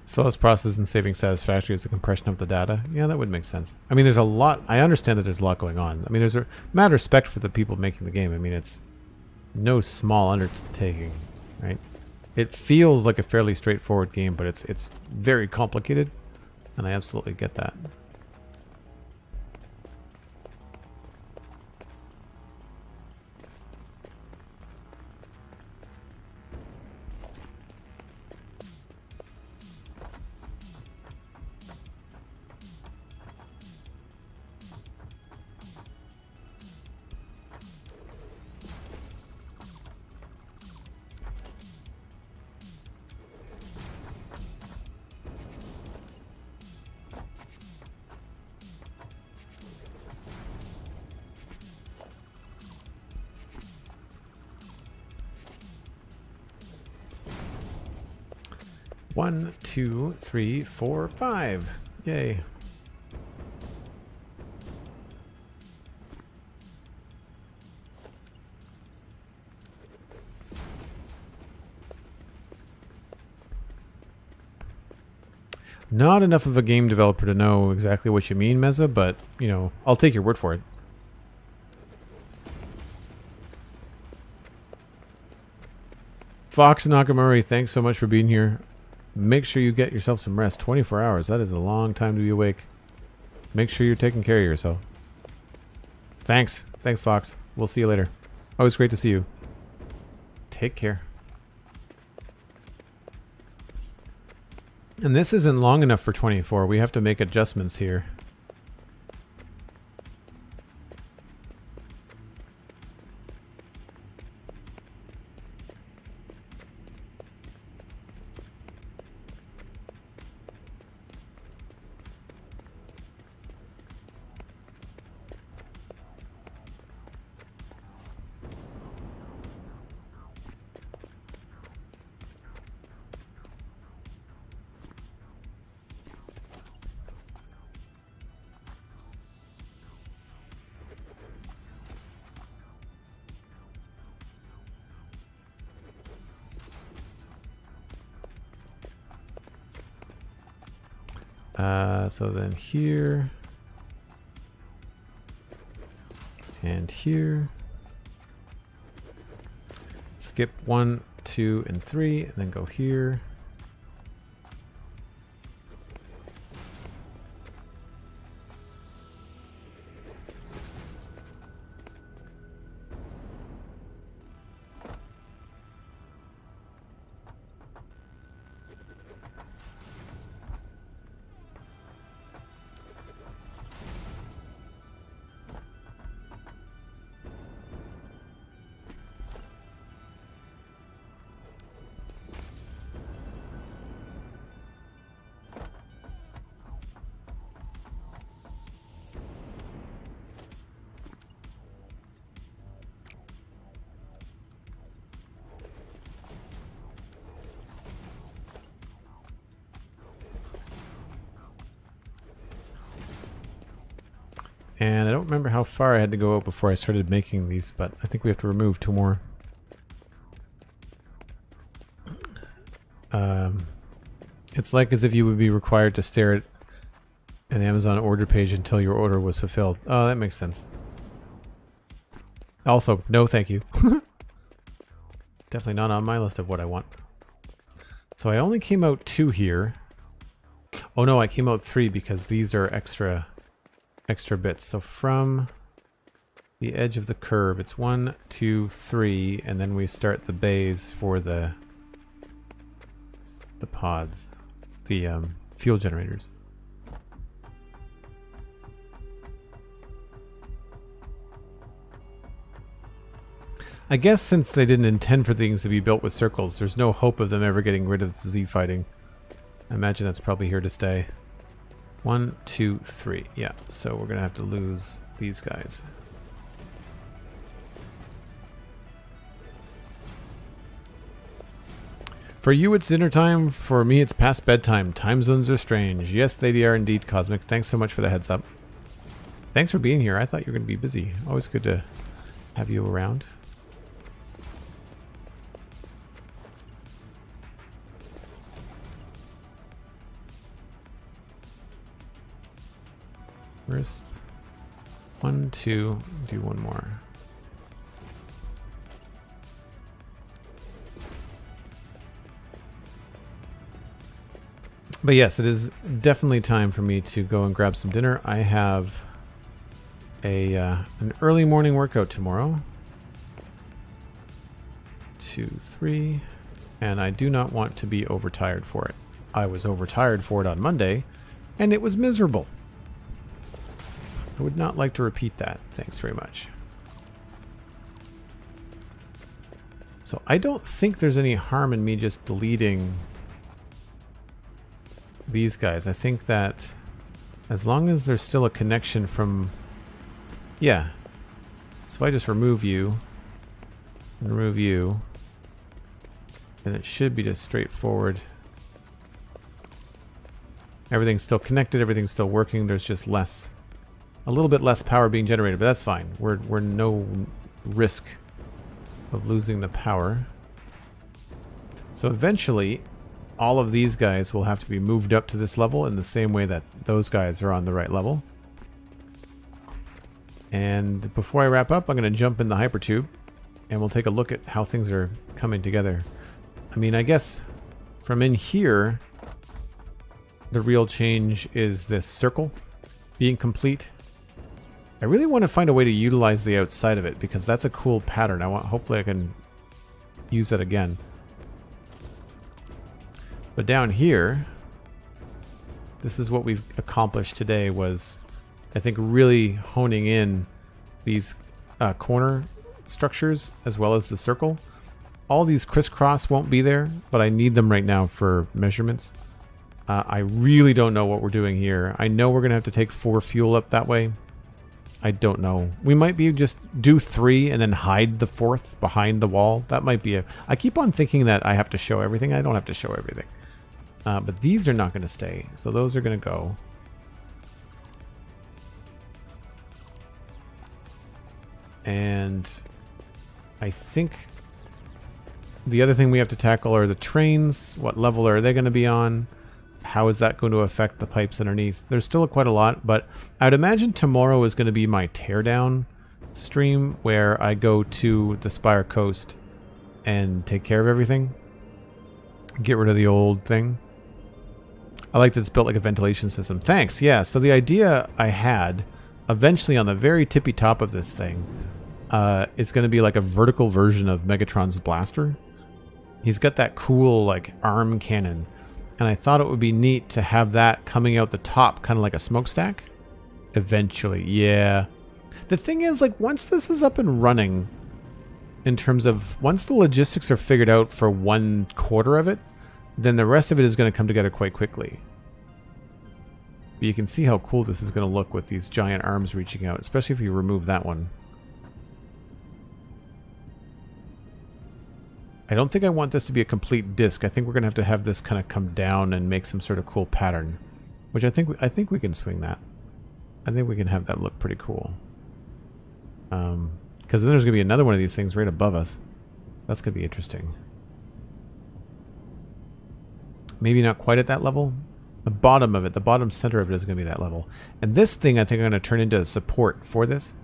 Slows process and saving Satisfactory is the compression of the data. Yeah, that would make sense. I mean, there's a lot. I understand that there's a lot going on. I mean, there's a mad respect for the people making the game. I mean, it's no small undertaking, right? It feels like a fairly straightforward game, but it's very complicated, and I absolutely get that. One, two, three, four, five. Yay. Not enough of a game developer to know exactly what you mean, Meza, but, you know, I'll take your word for it. Fox Nakamura, thanks so much for being here. Make sure you get yourself some rest. 24 hours, that is a long time to be awake. Make sure you're taking care of yourself. Thanks. Thanks, Fox. We'll see you later. Always great to see you. Take care. And this isn't long enough for 24. We have to make adjustments here. So then here and here, skip 1, 2, and 3, and then go here. And I don't remember how far I had to go out before I started making these, but I think we have to remove 2 more. It's like as if you would be required to stare at an Amazon order page until your order was fulfilled. Oh, that makes sense. Also, no thank you. Definitely not on my list of what I want. So I only came out 2 here. Oh no, I came out 3 because these are extra bits. So from the edge of the curve, it's 1, 2, 3, and then we start the bays for the pods, the fuel generators. I guess since they didn't intend for things to be built with circles, there's no hope of them ever getting rid of the Z fighting. I imagine that's probably here to stay. 1, 2, 3. Yeah, so we're gonna have to lose these guys. For you, it's dinner time. For me, it's past bedtime. Time zones are strange. Yes, they are indeed, Cosmic. Thanks so much for the heads up. Thanks for being here. I thought you were going to be busy. Always good to have you around. Where's 1, 2, do one more. But yes, it is definitely time for me to go and grab some dinner. I have an early morning workout tomorrow. 2, 3, and I do not want to be overtired for it. I was overtired for it on Monday, and it was miserable. I would not like to repeat that. Thanks very much. So I don't think there's any harm in me just deleting these guys. I think that as long as there's still a connection from... Yeah. So if I just remove you, and remove you, then it should be just straightforward. Everything's still connected, everything's still working, there's just a little bit less power being generated, but that's fine. We're no risk of losing the power. So eventually, all of these guys will have to be moved up to this level in the same way that those guys are on the right level. And before I wrap up, I'm going to jump in the hypertube and we'll take a look at how things are coming together. I mean, I guess from in here, the real change is this circle being complete. I really want to find a way to utilize the outside of it because that's a cool pattern. Hopefully I can use that again. But down here, this is what we've accomplished today, was I think really honing in these corner structures as well as the circle. All these crisscross won't be there, but I need them right now for measurements. I really don't know what we're doing here. I know we're going to have to take 4 fuel up that way. I don't know. We might be just do 3 and then hide the 4th behind the wall. That might be I keep on thinking that I have to show everything. I don't have to show everything. But these are not going to stay. So those are going to go. And I think the other thing we have to tackle are the trains. What level are they going to be on? How is that going to affect the pipes underneath? There's still quite a lot, but I'd imagine tomorrow is going to be my teardown stream where I go to the Spire Coast and take care of everything. Get rid of the old thing. I like that it's built like a ventilation system. Thanks, yeah. So the idea I had, eventually on the very tippy top of this thing, it's going to be like a vertical version of Megatron's blaster. He's got that cool like arm cannon. And I thought it would be neat to have that coming out the top, kind of like a smokestack. Eventually, yeah. The thing is, like, once this is up and running, in terms of, once the logistics are figured out for 1/4 of it, then the rest of it is going to come together quite quickly. But you can see how cool this is going to look with these giant arms reaching out, especially if you remove that one. I don't think I want this to be a complete disc. I think we're going to have this kind of come down and make some sort of cool pattern, which I think we can swing that. I think we can have that look pretty cool. Because then there's going to be another one of these things right above us. That's going to be interesting. Maybe not quite at that level. The bottom of it, the bottom center of it is going to be that level. And this thing I think I'm going to turn into support for this.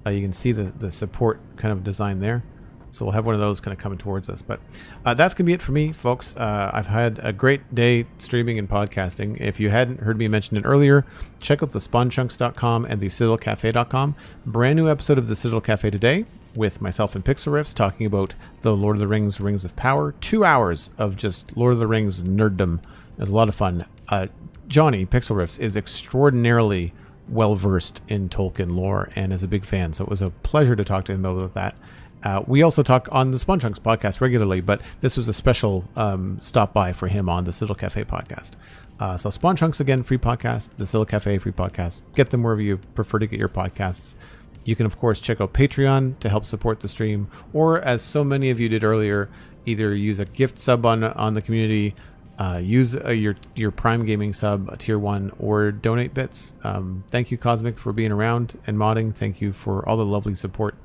You can see the support kind of design there. So we'll have one of those kind of coming towards us. But that's going to be it for me, folks. I've had a great day streaming and podcasting. If you hadn't heard me mention it earlier, check out the spawnchunks.com and the citadelcafe.com. Brand new episode of the Citadel Cafe today with myself and Pixel Riffs talking about the Lord of the Rings, Rings of Power. 2 hours of just Lord of the Rings nerddom. It was a lot of fun. Johnny, Pixel Riffs, is extraordinarily well-versed in Tolkien lore and is a big fan. So it was a pleasure to talk to him about that. We also talk on the Spawn Chunks podcast regularly, but this was a special stop by for him on the Citadel Cafe podcast. So Spawn Chunks, again, free podcast. The Citadel Cafe, free podcast. Get them wherever you prefer to get your podcasts. You can, of course, check out Patreon to help support the stream, or as so many of you did earlier, either use a gift sub on the community, use your Prime Gaming sub, tier 1, or donate bits. Thank you, Cosmic, for being around and modding. Thank you for all the lovely support.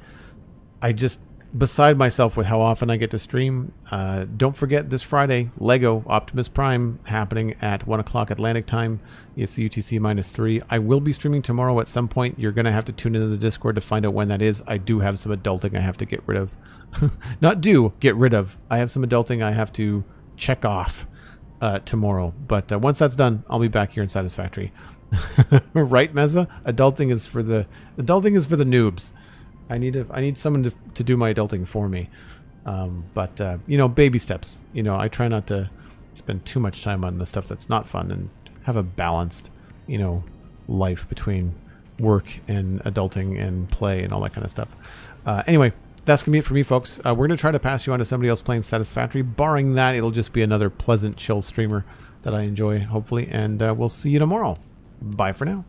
I just beside myself with how often I get to stream. Don't forget this Friday, Lego Optimus Prime happening at 1 o'clock Atlantic time. It's UTC -3. I will be streaming tomorrow at some point. You're going to have to tune into the Discord to find out when that is. I do have some adulting I have to get rid of. Get rid of. I have some adulting I have to check off tomorrow. But once that's done, I'll be back here in Satisfactory. Right, Meza? Adulting is for the noobs. I need someone to do my adulting for me. But you know, baby steps. You know, I try not to spend too much time on the stuff that's not fun and have a balanced, you know, life between work and adulting and play and all that kind of stuff. Anyway, that's going to be it for me, folks. We're going to try to pass you on to somebody else playing Satisfactory. Barring that, it'll just be another pleasant, chill streamer that I enjoy, hopefully. And we'll see you tomorrow. Bye for now.